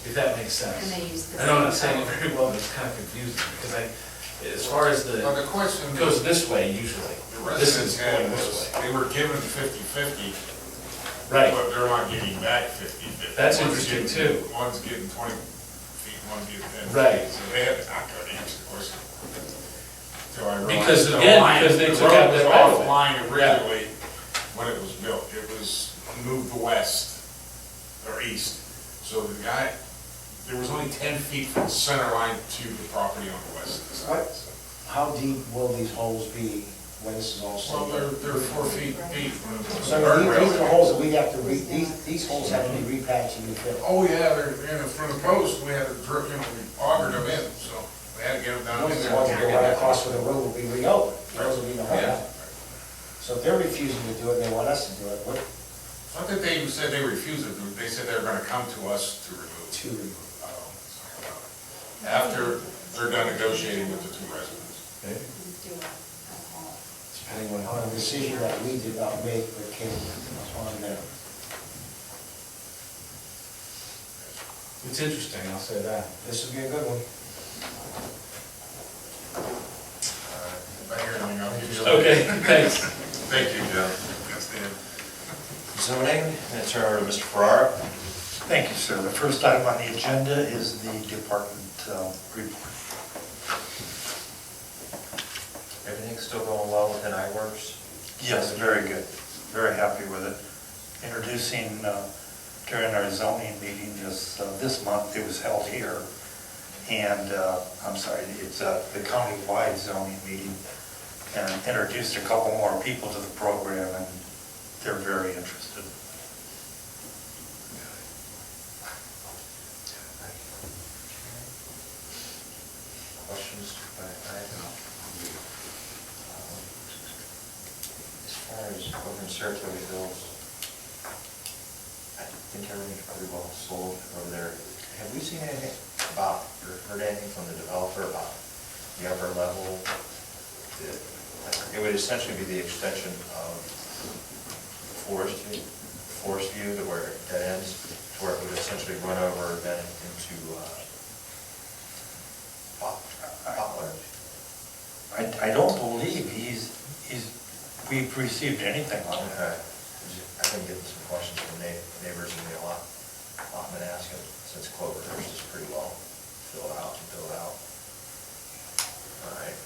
if that makes sense. And they used the I know I'm not same saying it very well, but it's kind of confusing, because as far as Well, the, the question, it goes this way usually. the This residents is had going this was, way. they were given 50-50, Right, but they're not getting back 50-50. That's One's interesting, getting- too. One's getting 20 feet, one's getting 10 feet. Right. So they had to not go to answer the question. Until I realized Because the again, line- because they the took road out was that right of way. offline originally when it was built. It was moved west or east. So the guy, there was only 10 feet from the center line to the property on the west side. So- how deep will these holes be when this is all said? Well, they're 4 feet deep. So these are the holes that we have to these holes have to be repatched and refilled. Oh, yeah, they're in the front of the post, we had to, we augered them in, so we had to get them down in Those are the ones that go right there. across where the road will be reopened. Those will be the Yeah. holes. So if they're refusing to do it, and they want us to do it, what Not that they even said they refused it, they said they were gonna come to us to remove it. to remove? They're done negotiating with the two residents. Depending on. On a decision that we did not make, but came upon them. It's interesting, I'll say that. This will be a good one. If I hear anything, I'll give you. Okay, thanks. Thank you, Joe. That's the end. Zoning, and turn over to Mr. Farrar. Thank you, sir. The first item on the agenda is the department report. Everything's still going well within iWorks? Yes, very good. Very happy with it. Introducing during our zoning meeting this month, it was held here. And, I'm sorry, it's the county-wide zoning meeting. And introduced a couple more people to the program, and they're very interested. Questions by item? As far as over in Saratoga Hills, I think everything's pretty well sold over there. Have we seen anything about, or heard anything from the developer about the upper level? It would essentially be the extension of Forest View to where it ends, to where it would essentially run over then into Poplar. I don't believe we've received anything on it. Okay. I've been getting some questions from neighbors, and a lot been asking, since Cloverhurst is pretty well filled out and built out. All right.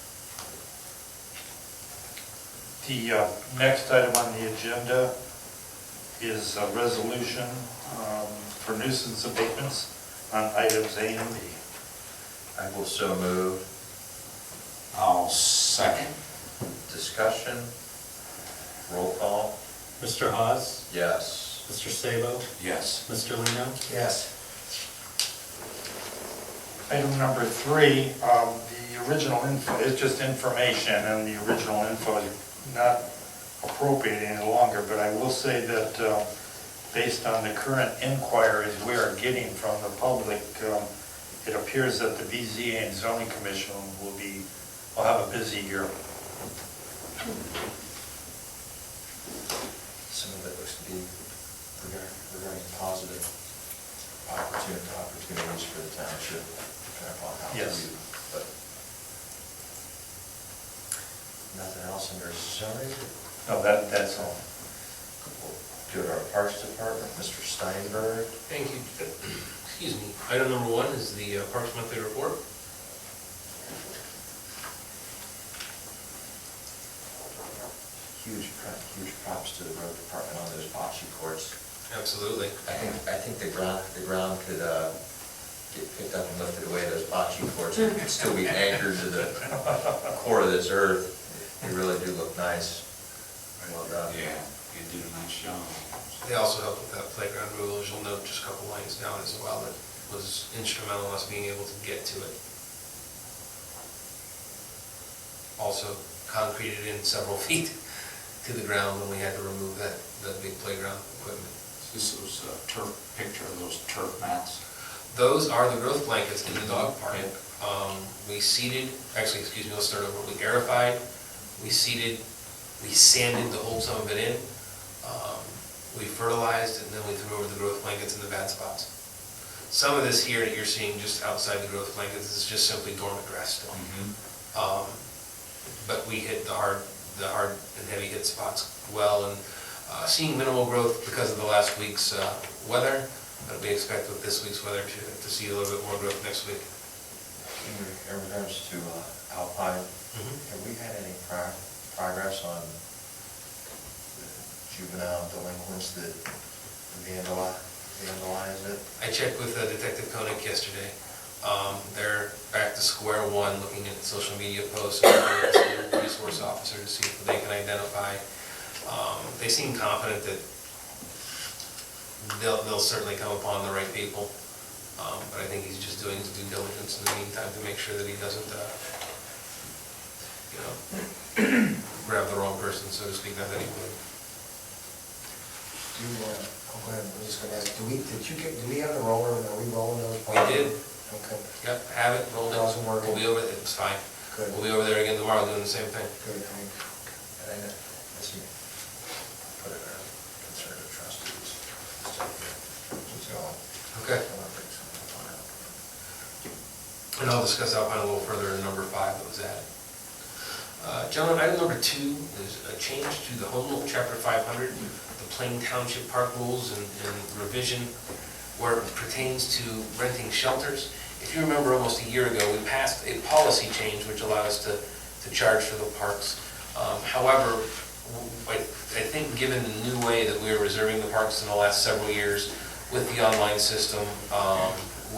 The next item on the agenda is a resolution for nuisance abatements on items A and B. I will so move. I'll second. Discussion. Roll call. Mr. Hawes? Yes. Mr. Sabo? Yes. Mr. Lino? Yes. Item number 3, the original info, it's just information, and the original info is not appropriate any longer, but I will say that based on the current inquiries we are getting from the public, it appears that the BZA and Zoning Commission will have a busy year. Some of it looks to be regarding positive opportunities for the township. Depending upon how Yes. viewed, but nothing else under zoning. No, that's all. We'll go to our Parks Department, Mr. Steinberg. Thank you. Excuse me. Item number 1 is the Parks Monthly Report. Huge props to the road department on those bocce courts. Absolutely. I think the ground could get picked up and lifted away, those bocce courts, and it'd still be anchored to the core of this earth. They really do look nice. Well done. Yeah, you did a nice job. They also helped with that playground rule, as you'll note, just a couple lines down as well, that was instrumental in us being able to get to it. Also concreted in several feet to the ground when we had to remove that big playground equipment. This was a picture of those turf mats. Those are the growth blankets in the dog park. We seeded, actually, excuse me, let's start over. We aerified, we seeded, we sanded to hold some of it in. We fertilized, and then we threw over the growth blankets in the bad spots. Some of this here that you're seeing just outside the growth blankets is just simply dormant grass still. But we hit the hard and heavy hit spots well, and seeing minimal growth because of the last week's weather, but we expect with this week's weather to see a little bit more growth next week. In regards to Alpine, have we had any progress on juvenile delinquents that vandalize it? I checked with Detective Koenig yesterday. They're back to square one, looking at social media posts and working with the resource officer to see if they can identify. They seem confident that they'll certainly come upon the right people. But I think he's just doing his due diligence in the meantime to make sure that he doesn't, grab the wrong person, so to speak, not that he would. I'm just gonna ask, do we have the roller, and are we rolling those? We did. Okay, Yep, have it, rolled in. Doesn't work. We'll be over, it's fine. good, We'll be over there again tomorrow doing the same thing. good, thanks. And I know, this is, put it on concern of trustees. Keep going. Okay. I wanna bring something up. And I'll discuss Alpine a little further in number 5 that was added. Gentlemen, item number 2 is a change to the Home Rule Chapter 500, the Plain Township Park Rules and revision where it pertains to renting shelters. If you remember, almost a year ago, we passed a policy change which allowed us to charge for the parks. However, I think given the new way that we are reserving the parks in the last several years with the online system,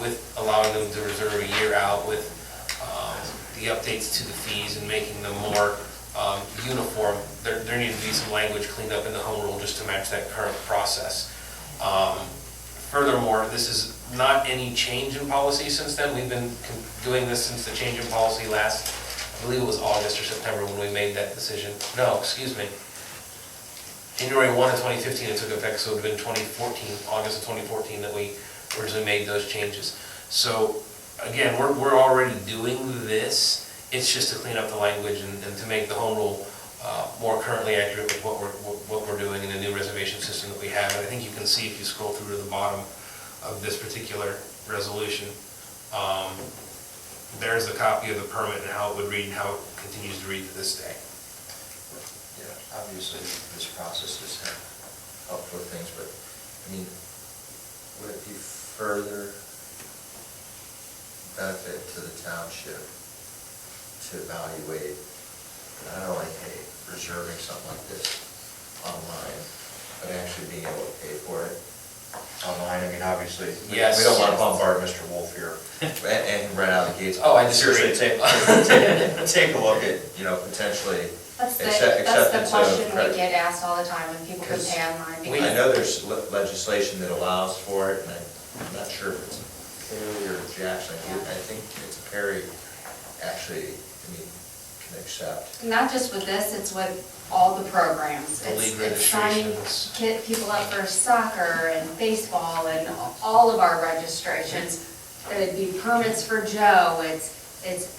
with allowing them to reserve a year out, with the updates to the fees and making them more uniform, there needs to be some language cleaned up in the home rule just to match that current process. Furthermore, this is not any change in policy since then. We've been doing this since the change in policy last, I believe it was August or September when we made that decision. No, excuse me. January 1 of 2015 it took effect, so it would have been 2014, August of 2014 that we originally made those changes. So again, we're already doing this. It's just to clean up the language and to make the home rule more currently accurate with what we're doing in the new reservation system that we have. And I think you can see if you scroll through to the bottom of this particular resolution, there's the copy of the permit and how it would read and how it continues to read to this day. Yeah, obviously, this process has helped with things, but, I mean, would it be further benefit to the township to evaluate, not only, hey, reserving something like this online, but actually being able to pay for it online? I mean, obviously, we Yes. don't want to bombard Mr. Wolf here and run out of the gates. Oh, I disagree. Seriously, take a look at, you know, potentially That's acceptance the of question we credit. get asked all the time when people can pay online. I because- know there's legislation that allows for it, and I'm not sure if it's Perry or Jackson. I think it's Perry, actually, I mean, can accept. Not just with this, it's with all the programs. The league It's signing registrations. get people up for soccer and baseball and all of our registrations. It'd be permits for Joe, it's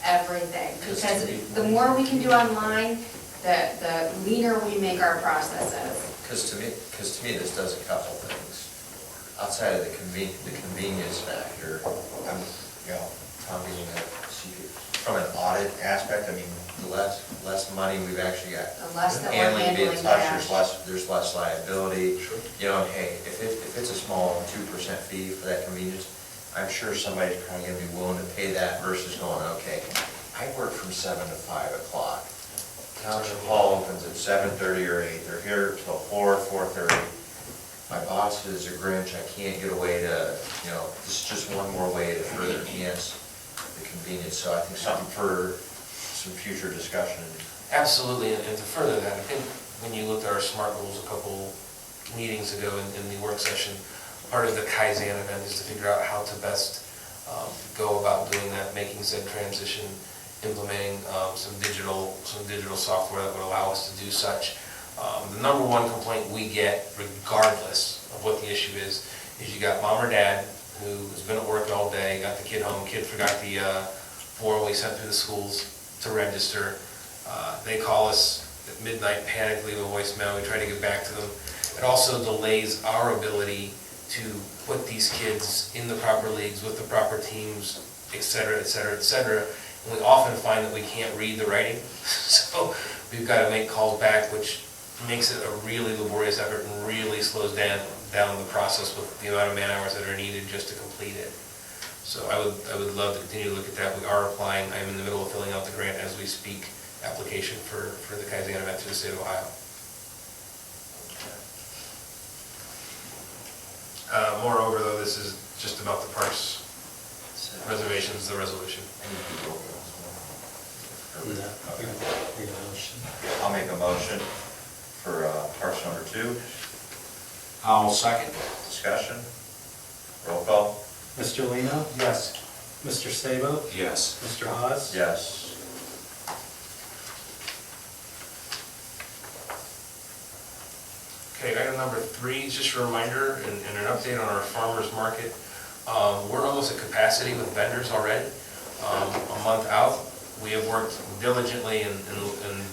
everything. Because the more we can do online, the leaner we make our processes. Because to me, this does a couple things. Outside of the convenience factor, Tom being from an audit aspect, I mean, the less money we've actually got. The less that we're handling, being handling touched, cash. there's less liability. You know, and hey, if it's a small 2% fee for that convenience, I'm sure somebody's probably gonna be willing to pay that versus going, okay, I work from 7 to 5 o'clock. Township Hall opens at 7:30 or 8, they're here till 4:30. My boss is a Grinch, I can't get away to, you know, this is just one more way to further enhance the convenience. So I think something for some future discussion. Absolutely, and to further that, I think when you looked at our SMART rules a couple meetings ago in the work session, part of the Kaizen event is to figure out how to best go about doing that, making said transition, implementing some digital software that would allow us to do such. The number one complaint we get, regardless of what the issue is you got mom or dad who has been at work all day, got the kid home, kid forgot the form we sent through the schools to register. They call us at midnight, panic, leave a voicemail, we try to get back to them. It also delays our ability to put these kids in the proper leagues with the proper teams, et cetera, et cetera, et cetera. And we often find that we can't read the writing, so we've got to make calls back, which makes it a really laborious effort and really slows down the process with the amount of man hours that are needed just to complete it. So I would love to continue to look at that. We are applying. I'm in the middle of filling out the grant as we speak, application for the Kaizen event through the state of Ohio. Moreover, though, this is just about the parks reservations, the resolution. I'll make a motion for parks number 2. I'll second. Discussion. Roll call. Mr. Lino? Yes. Mr. Sabo? Yes. Mr. Hawes? Yes. Okay, item number 3 is just a reminder and an update on our farmer's market. We're almost at capacity with vendors already. A month out, we have worked diligently and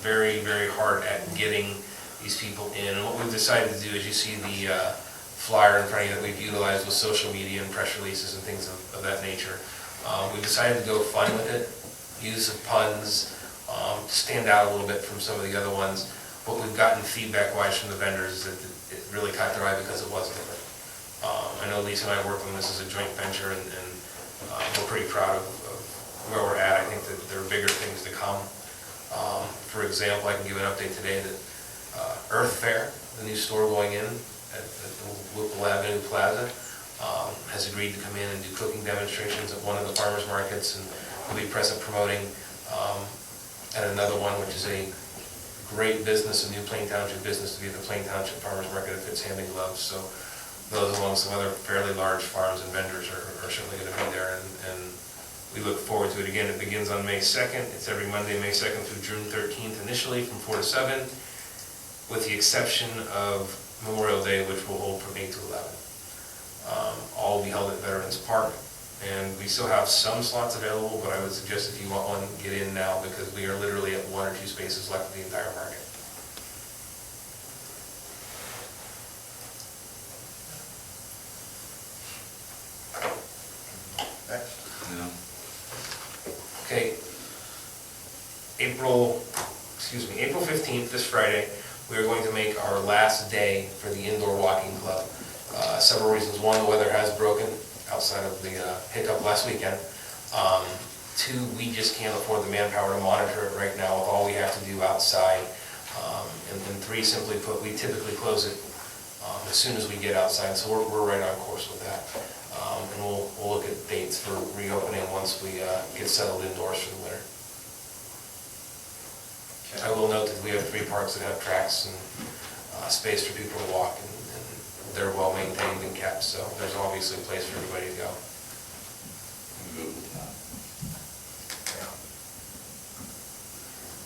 very, very hard at getting these people in. And what we've decided to do is, you see the flyer in front of you that we've utilized with social media and press releases and things of that nature. We decided to go fun with it, use of puns, stand out a little bit from some of the other ones. What we've gotten feedback-wise from the vendors is that it really caught their eye because it was different. I know Lisa and I worked on this as a joint venture, and we're pretty proud of where we're at. I think that there are bigger things to come. For example, I can give an update today that Earth Fair, the new store going in at Whipple Avenue Plaza, has agreed to come in and do cooking demonstrations at one of the farmers markets, and we'll be present promoting at another one, which is a great business, a new Plain Township business to be at the Plain Township Farmers Market that fits hand in glove. So those, along with some other fairly large farms and vendors, are certainly going to be there, and we look forward to it. Again, it begins on May 2nd. It's every Monday, May 2nd through June 13th initially, from 4 to 7, with the exception of Memorial Day, which will hold from 8 to 11. All will be held at Veterans Park, and we still have some slots available, but I would suggest if you want one, get in now, because we are literally at 1 or 2 spaces left of the entire market. Okay, April 15th, this Friday, we are going to make our last day for the indoor walking club. Several reasons. One, the weather has broken outside of the hiccup last weekend. 2, we just can't afford the manpower to monitor it right now with all we have to do outside. And 3, simply put, we typically close it as soon as we get outside, so we're right on course with that. And we'll look at dates for reopening once we get settled indoors for the winter. I will note that we have 3 parks that have tracks and space for people to walk, and they're well maintained and kept, so there's obviously a place for everybody to go.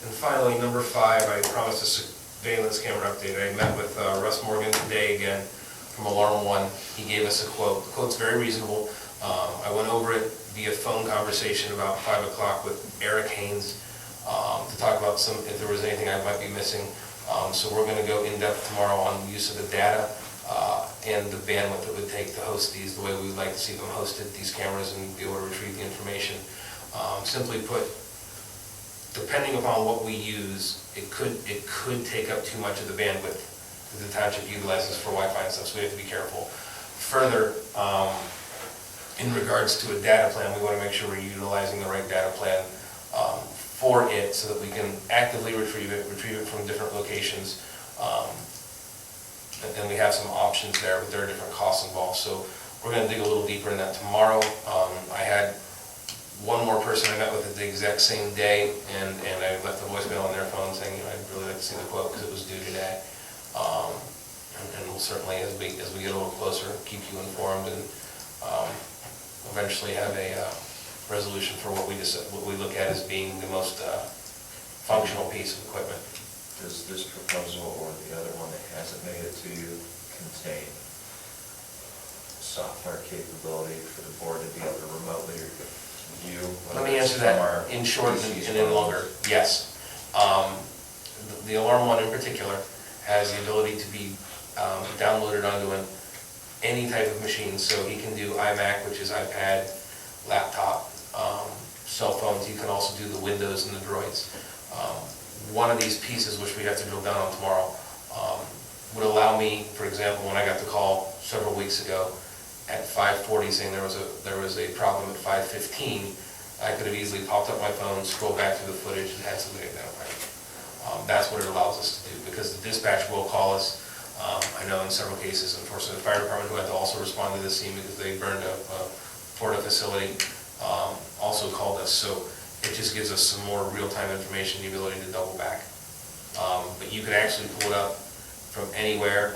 And finally, number 5, I promised a surveillance camera update. I met with Russ Morgan today again from Alarm One. He gave us a quote. The quote's very reasonable. I went over it via phone conversation about 5 o'clock with Eric Haynes to talk about if there was anything I might be missing. So we're going to go in depth tomorrow on the use of the data and the bandwidth it would take to host these, the way we would like to see them hosted, these cameras, and be able to retrieve the information. Simply put, depending upon what we use, it could take up too much of the bandwidth that the township utilizes for Wi-Fi and stuff, so we have to be careful. Further, in regards to a data plan, we want to make sure we're utilizing the right data plan for it, so that we can actively retrieve it from different locations. And we have some options there, but there are different costs involved. So we're going to dig a little deeper in that tomorrow. I had one more person I met with at the exact same day, and I left a voicemail on their phone saying, I'd really like to see the quote because it was due today. And we'll certainly, as we get a little closer, keep you informed, and eventually have a resolution for what we look at as being the most functional piece of equipment. Does this proposal or the other one that hasn't made it to you contain software capability for the board to be able to remotely view? Let me answer that in short and in longer. Yes. The Alarm One in particular has the ability to be downloaded onto any type of machine. So he can do iMac, which is iPad, laptop, cell phones. You can also do the Windows and the Droids. One of these pieces, which we have to drill down on tomorrow, would allow me, for example, when I got the call several weeks ago at 5:40 saying there was a problem at 5:15, I could have easily popped up my phone, scrolled back through the footage, and had somebody identify me. That's what it allows us to do, because the dispatch will call us. I know in several cases, unfortunately, the fire department, who had to also respond to this scene because they burned a Florida facility, also called us. So it just gives us some more real-time information, the ability to double back. But you can actually pull it up from anywhere,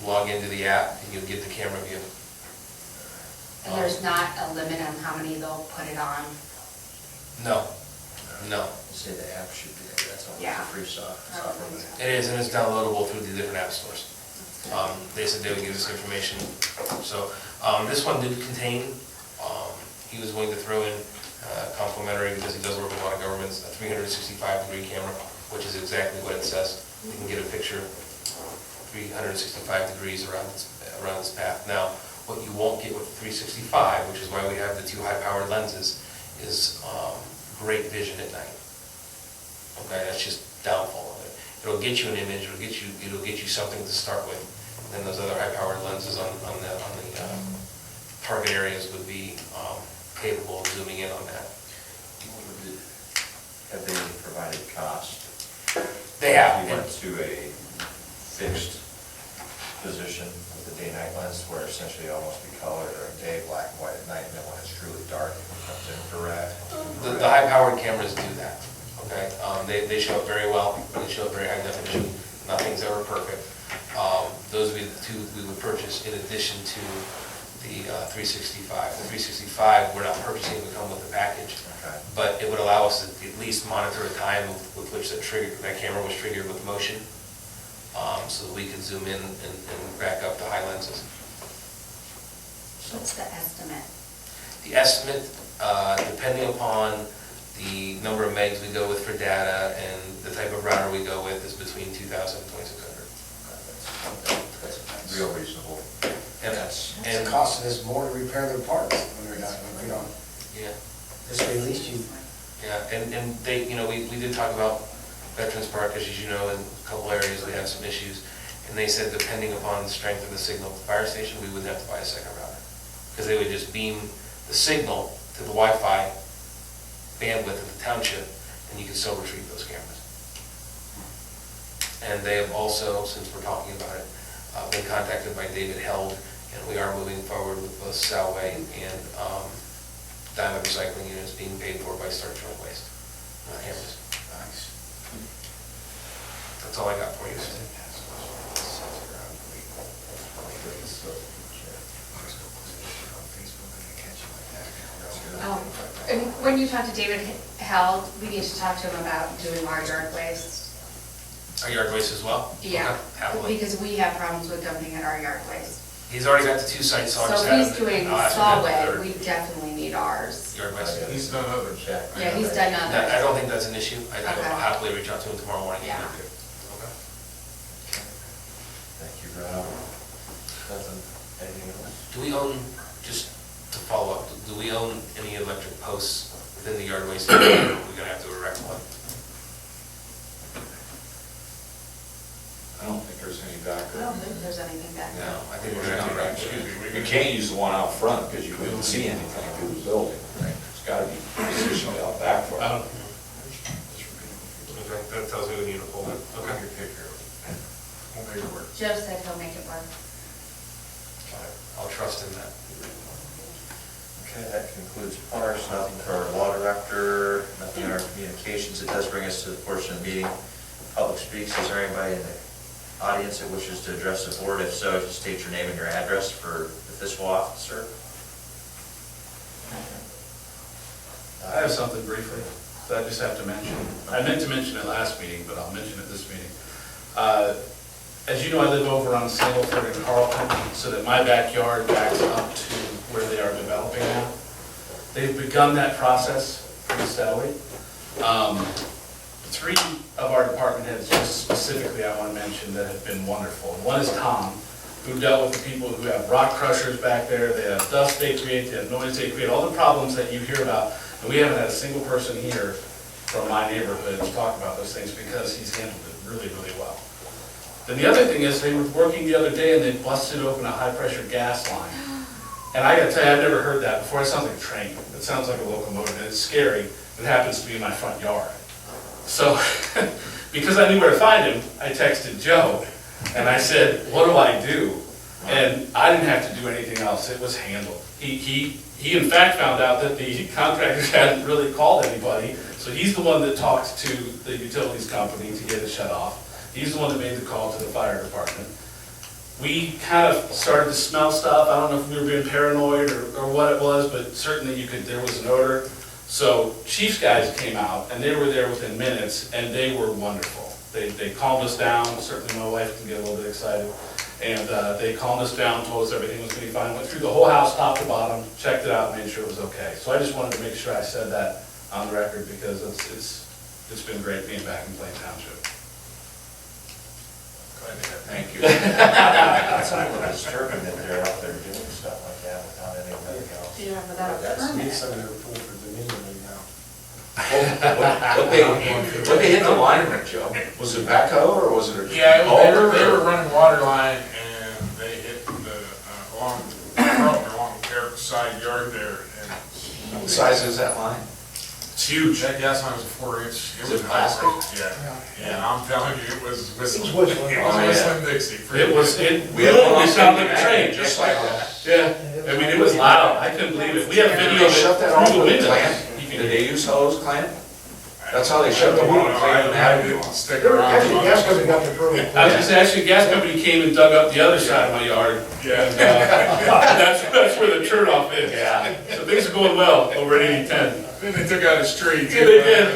log into the app, and you'll get the camera view. And there's not a limit on how many they'll put it on? No. Say the app should be, that's all Yeah. free software. It is, and it's downloadable through the different app stores. They said they would give us information. So this one did contain, he was willing to throw in complimentary, because he does work with a lot of governments, a 365-degree camera, which is exactly what it says. You can get a picture 365 degrees around this path. Now, what you won't get with 365, which is why we have the two high-powered lenses, is great vision at night. Okay, that's just downfall of it. It'll get you an image, it'll get you something to start with. And then those other high-powered lenses on the target areas would be capable of zooming in on that. Have they provided cost? They have. We went to a fixed position with the day-night lens where essentially it almost be color during day, black and white at night, and then when it's truly dark, it becomes infrared. The high-powered cameras do that, okay? They show up very well, they show up very high definition, nothing's ever perfect. Those would be the two we would purchase in addition to the 365. The 365, we're not purchasing, it would come with the package. Okay. But it would allow us to at least monitor a time with which that camera was triggered with motion, so that we could zoom in and back up the high lenses. What's the estimate? The estimate, depending upon the number of megs we go with for data and the type of router we go with, is between 2,000 and 2,600. That's real reasonable. And It's and costing us more to repair their parts when they're not, you know, yeah, this way at least you, yeah, and they, we did talk about Veterans Park, as you know, in a couple areas we have some issues, and they said depending upon the strength of the signal at the fire station, we wouldn't have to buy a second router, because they would just beam the signal to the Wi-Fi bandwidth of the township, and you can still retrieve those cameras. And they have also, since we're talking about it, been contacted by David Held, and we are moving forward with both Salway and Diamond Recycling units being paid for by Start Joint Waste. Cameras. nice. That's all I got for you. And when you talk to David Held, we need to talk to him about doing our yard waste. Our yard waste as well? Yeah, Okay, happily. because we have problems with dumping at our yard waste. He's already got the two sites, so I'll just So have if he's doing I'll ask him to Solway, have the we definitely need ours. Yard waste. He's done others. Yeah, he's done I others. don't think that's an issue. I'll Okay. happily reach out to him tomorrow morning. Yeah. Okay. Thank you, Rob. Nothing, anything else? Do we own, just to follow up, do we own any electric posts within the yard waste? We're gonna have to erect one. I don't think there's any back I there. don't think there's anything back there. No, I think we're gonna have to erect. Excuse me, you can't use the one out front because you couldn't see anything through the building. It's gotta be positioned out back for it. Okay, that tells me we need to pull it. Okay. Your picture. We'll make it work. Joe said he'll make it work. I'll trust in that. Okay, that concludes parks, nothing for our law director, nothing in our communications. It does bring us to the portion of the meeting, public speaks. Is there anybody in the audience that wishes to address the board? If so, just state your name and your address for the fiscal officer. I have something briefly that I just have to mention. I meant to mention it last meeting, but I'll mention it this meeting. As you know, I live over on Singleford and Carlton, so that my backyard backs up to where they are developing now. They've begun that process pretty steadily. 3 of our department heads, just specifically I want to mention, that have been wonderful. One is Tom, who dealt with the people who have rock crushers back there, they have dust they create, they have noise they create, all the problems that you hear about. And we haven't had a single person here from my neighborhood to talk about those things because he's handled it really, really well. Then the other thing is, they were working the other day and they busted open a high-pressure gas line. And I gotta tell you, I've never heard that before. It sounds like a train. It sounds like a locomotive, and it's scary. It happens to be in my front yard. So, because I knew where to find him, I texted Joe, and I said, what do I do? And I didn't have to do anything else. It was handled. He in fact found out that the contractors hadn't really called anybody, so he's the one that talked to the utilities company to get it shut off. He's the one that made the call to the fire department. We kind of started to smell stuff. I don't know if we were being paranoid or what it was, but certainly there was an odor. So Chief's guys came out, and they were there within minutes, and they were wonderful. They calmed us down. Certainly my wife can get a little bit excited. And they calmed us down, told us everything was gonna be fine, went through the whole house, top to bottom, checked it out, made sure it was okay. So I just wanted to make sure I said that on the record, because it's been great being back in Plain Township. Thank you. It's a little disturbing that they're out there doing stuff like that without anybody else. Yeah, without a That's- permit. Need some of their pool for Dominion right now. What they hit the line with, Joe? Was it backhoe or was it a? Yeah, culvert, they or- were running water line and they hit the, along their side yard there. And What size is that line? it's huge. That gas line was a 4-inch. Is it plastic? Yeah. And I'm telling you, it was whistling. It was whistling. It was Oh, yeah. whistling Dixie. We had one on sounded like a Sunday train, night, just just like like that. Yeah, I mean, it was loud, I couldn't believe it. We have Did video they shut that of off it through the with a window. clamp? You can- Did they use hose clamp? That's how they shut the water, I clean Avenue. didn't stick They're- around. Actually, gas company got the permit. I was just actually, gas company came and dug up the other side of my yard. Yeah. And, that's where the turnoff is. Yeah. So things are going well over at 8010. Then they took out a street. Yeah, they did.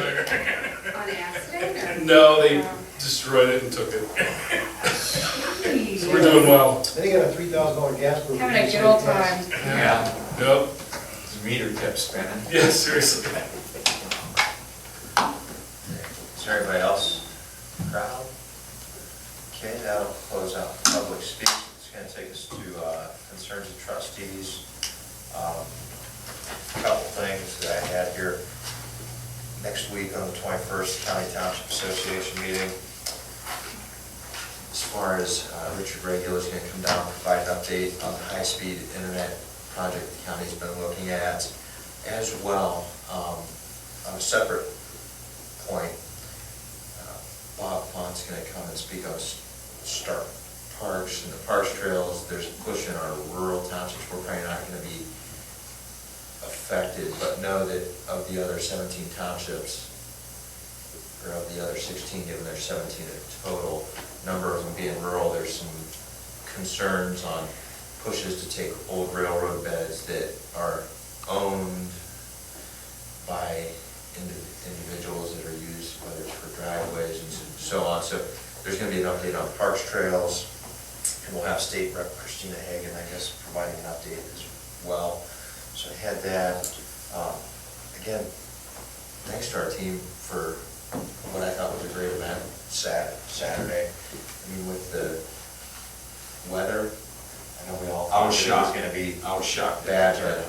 On accident or? No, they destroyed it and took it. So we're doing well. They got a $3,000 gas bill. Having a good old time. Yeah, Yep. the meter kept spinning. Yeah, seriously. Is there anybody else? Crowd? Okay, that'll close out public speak. It's gonna take us to concerns of trustees. A couple things that I had here. Next week on the 21st, County Township Association meeting. As far as Richard Regula is gonna come down and provide an update on the high-speed internet project the county's been looking at. As well, on a separate point, Bob Font's gonna come and speak on Stark Parks and the Parks Trails. There's a push in our rural townships, we're probably not gonna be affected, but know that of the other 17 townships, or of the other 16, given there's 17 in total, number of them being rural, there's some concerns on pushes to take old railroad beds that are owned by individuals that are used, whether it's for driveways and so on. So there's going to be an update on Parks Trails, and we'll have State Rep Christina Hagan, I guess, providing an update as well. So I had that. Again, thanks to our team for what I thought was a great event Saturday. I mean, with the weather, I know we all I was thought it shocked. was going to be I was shocked. bad, but,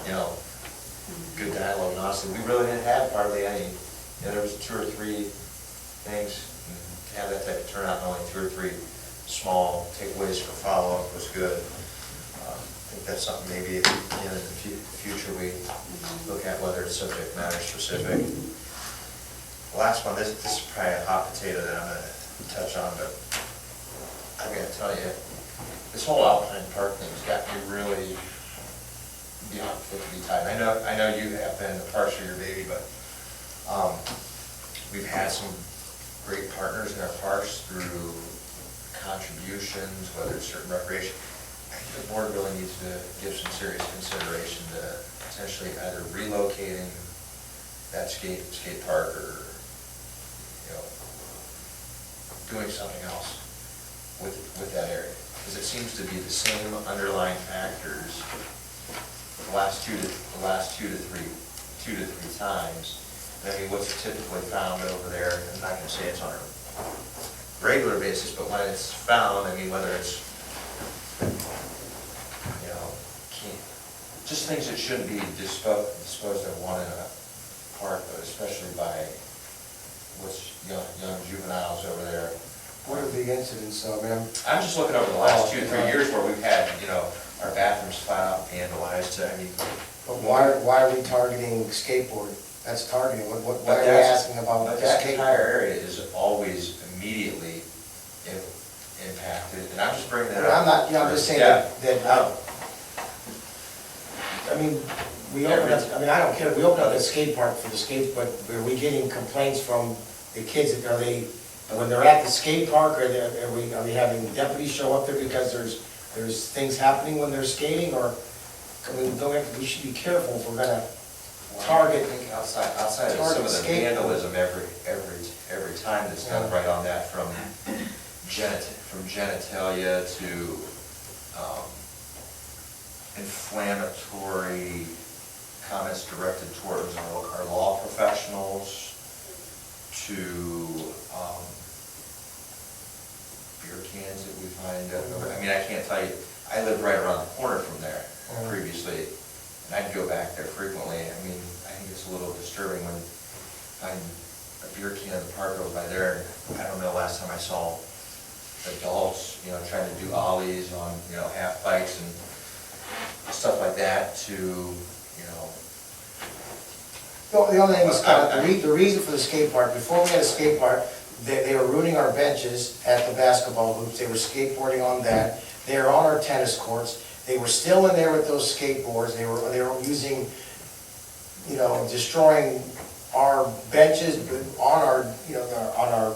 good dialogue, and honestly, we really didn't have hardly any, there was 2 or 3 things, to have that type of turnout, and only 2 or 3 small takeaways for follow-up was good. I think that's something maybe in the future we look at, whether it's subject matter specific. Last one, this is probably a hot potato that I'm gonna touch on, but I'm gonna tell you, this whole Alpine Park thing's got me really beyond 50 tied. I know you have been, the parks are your baby, but we've had some great partners in our parks through contributions, whether it's certain recreation. I think the board really needs to give some serious consideration to potentially either relocating that skate park or, doing something else with that area. Because it seems to be the same underlying factors the last two to three times. I mean, what's typically found over there, I'm not gonna say it's on a regular basis, but when it's found, I mean, whether it's, just things that shouldn't be disposed of one in a park, but especially by what's young juveniles over there. What are the incidents, ma'am? I'm just looking over the last 2 or 3 years where we've had, our bathrooms flat out vandalized. I mean, But why are we targeting skateboard? That's targeting, why are we asking about But the that entire skateboard? area is always immediately impacted, and I'm just bringing that But up. I'm just saying Yeah. that, I mean, I don't care, we open up the skate park for the skates, but are we getting complaints from the kids, when they're at the skate park, are we having deputies show up there because there's things happening when they're skating, or, we should be careful if we're gonna target. I think outside of some target of the skateboard. vandalism every time that's done right on that, from genitalia to inflammatory comments directed towards our law professionals, to beer cans that we find. I mean, I can't tell you, I lived right around the corner from there previously, and I'd go back there frequently. I mean, I think it's a little disturbing when I find a beer can in the park over by there. I don't know, last time I saw adults, trying to do ollies on, half bikes and stuff like that to, The only thing is, the reason for the skate park, before we had a skate park, they were ruining our benches at the basketball hoops, they were skateboarding on that, they were on our tennis courts, they were still in there with those skateboards, they were using, destroying our benches on our, on our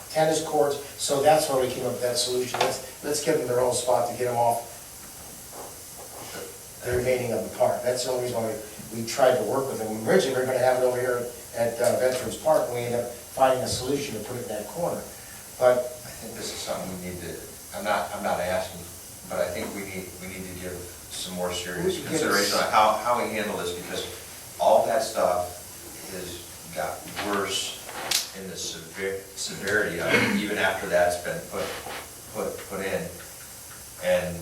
tennis courts, so that's why we came up with that solution. Let's give them their own spot to get them off the remaining of the park. That's the only reason why we tried to work with them. Originally, we were gonna have it over here at Veterans Park, and we ended up finding a solution to put it in that corner. But I think this is something we need to, I'm not asking, but I think we need to give some more serious consideration on how we handle this, because all that stuff has got worse in the severity of it, even after that's been put in. And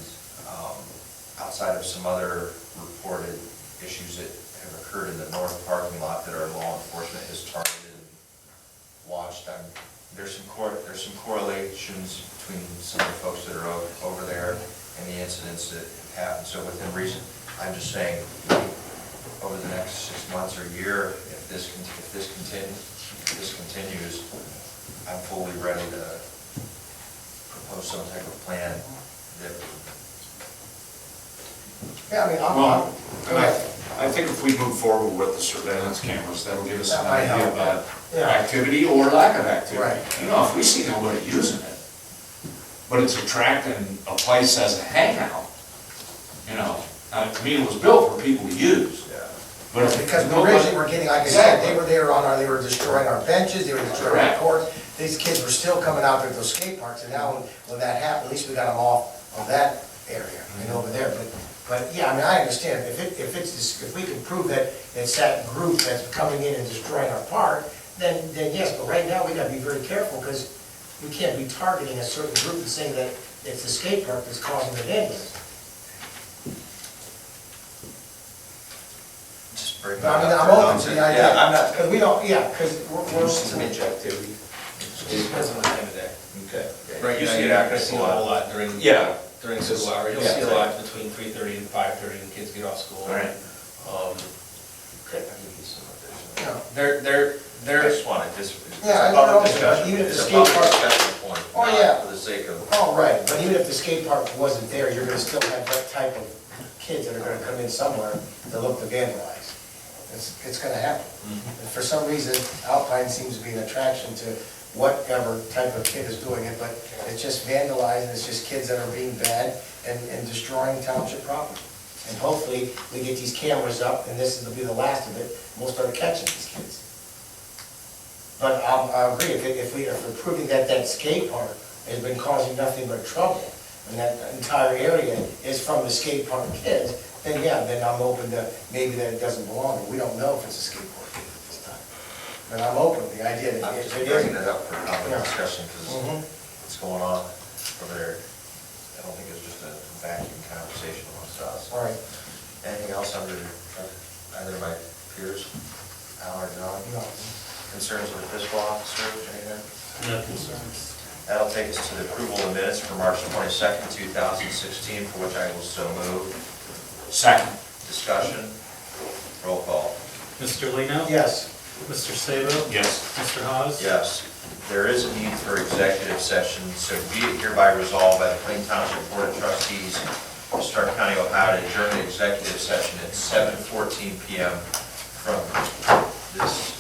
outside of some other reported issues that have occurred in the north parking lot that our law enforcement has targeted and watched, there's some correlations between some of the folks that are over there and the incidents that have happened. So within reason, I'm just saying, over the next 6 months or a year, if this continues, I'm fully ready to propose some type of plan that. yeah, I mean, Well, go ahead. I think if we move forward with the surveillance cameras, that'll give us That an might idea help. about Yeah. activity or lack of activity. Right. If we see nobody using it, but it's attracting a place as a hangout, to me, it was built for people to use. But if Because nobody- originally we're getting, like I said, Exactly. they were destroying our benches, they were destroying our Correct. courts. These kids were still coming out there to those skate parks, and now when that happened, at least we got them off of that area and over there. But yeah, I mean, I understand, if we can prove that it's that group that's coming in and destroying our park, then yes, but right now we gotta be very careful, because we can't be targeting a certain group and saying that it's the skate park that's causing the damage. Just bring But I mean, that I'm up. open to the idea. Yeah, I'm not. Because we don't, yeah, because we're. Some activity. Depends on the time of day. Okay. Right, You now, see you're not gonna see a whole lot during. Yeah. During school hours, you'll see a lot between 3:30 and 5:30 when kids get off school. All right. Okay. Yeah. They're, I just want to, it's Yeah, I a know, public but discussion, even if it's the a skate public park- discussion point, Oh, yeah. not for the sake of. Oh, right, but even if the skate park wasn't there, you're gonna still have that type of kids that are gonna come in somewhere to look to vandalize. It's gonna happen. And for some reason, Alpine seems to be an attraction to whatever type of kid is doing it, but it's just vandalizing, it's just kids that are being bad and destroying township property. And hopefully, we get these cameras up, and this will be the last of it, and we'll start catching these kids. But I agree, if we're proving that that skate park has been causing nothing but trouble, and that entire area is from the skate park kids, then yeah, then I'm open to maybe that it doesn't belong, but we don't know if it's a skate park kid at this time. But I'm open to the idea that I'm if just it bringing is. it up for public Yeah. discussion, because Mhm. what's going on over there, I don't think it's just a vacuum conversation amongst us. All right, Anything else under either of my peers, Al or John? no. Concerns with the fiscal officer, anything? No concerns. That'll take us to the approval of the minutes for March 22nd, 2016, for which I will so move. Second. Discussion, roll call. Mr. Lino? Yes, Mr. Sabo? Yes. Mr. Hawes? Yes, there is a need for executive session, so be it hereby resolved by the Plain Township Board of Trustees of Stark County, Ohio, to adjourn the executive session at 7:14 PM from this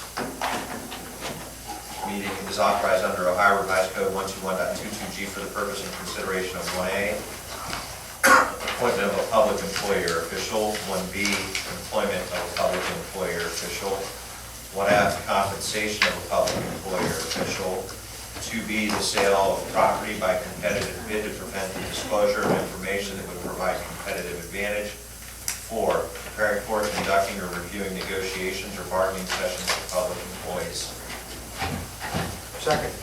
meeting is authorized under Ohio Revised Code 121.22G for the purpose and consideration of 1A, appointment of a public employer official, 1B, employment of a public employer official, 1F, compensation of a public employer official, 2B, the sale of property by competitive bid to prevent the disclosure of information that would provide competitive advantage. 4, preparing for, conducting, or reviewing negotiations or bargaining sessions with public employees. Second.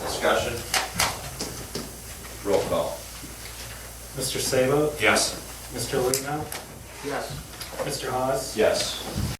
Discussion? Roll call. Mr. Sabo? Yes. Mr. Lino? Yes. Mr. Hawes? Yes.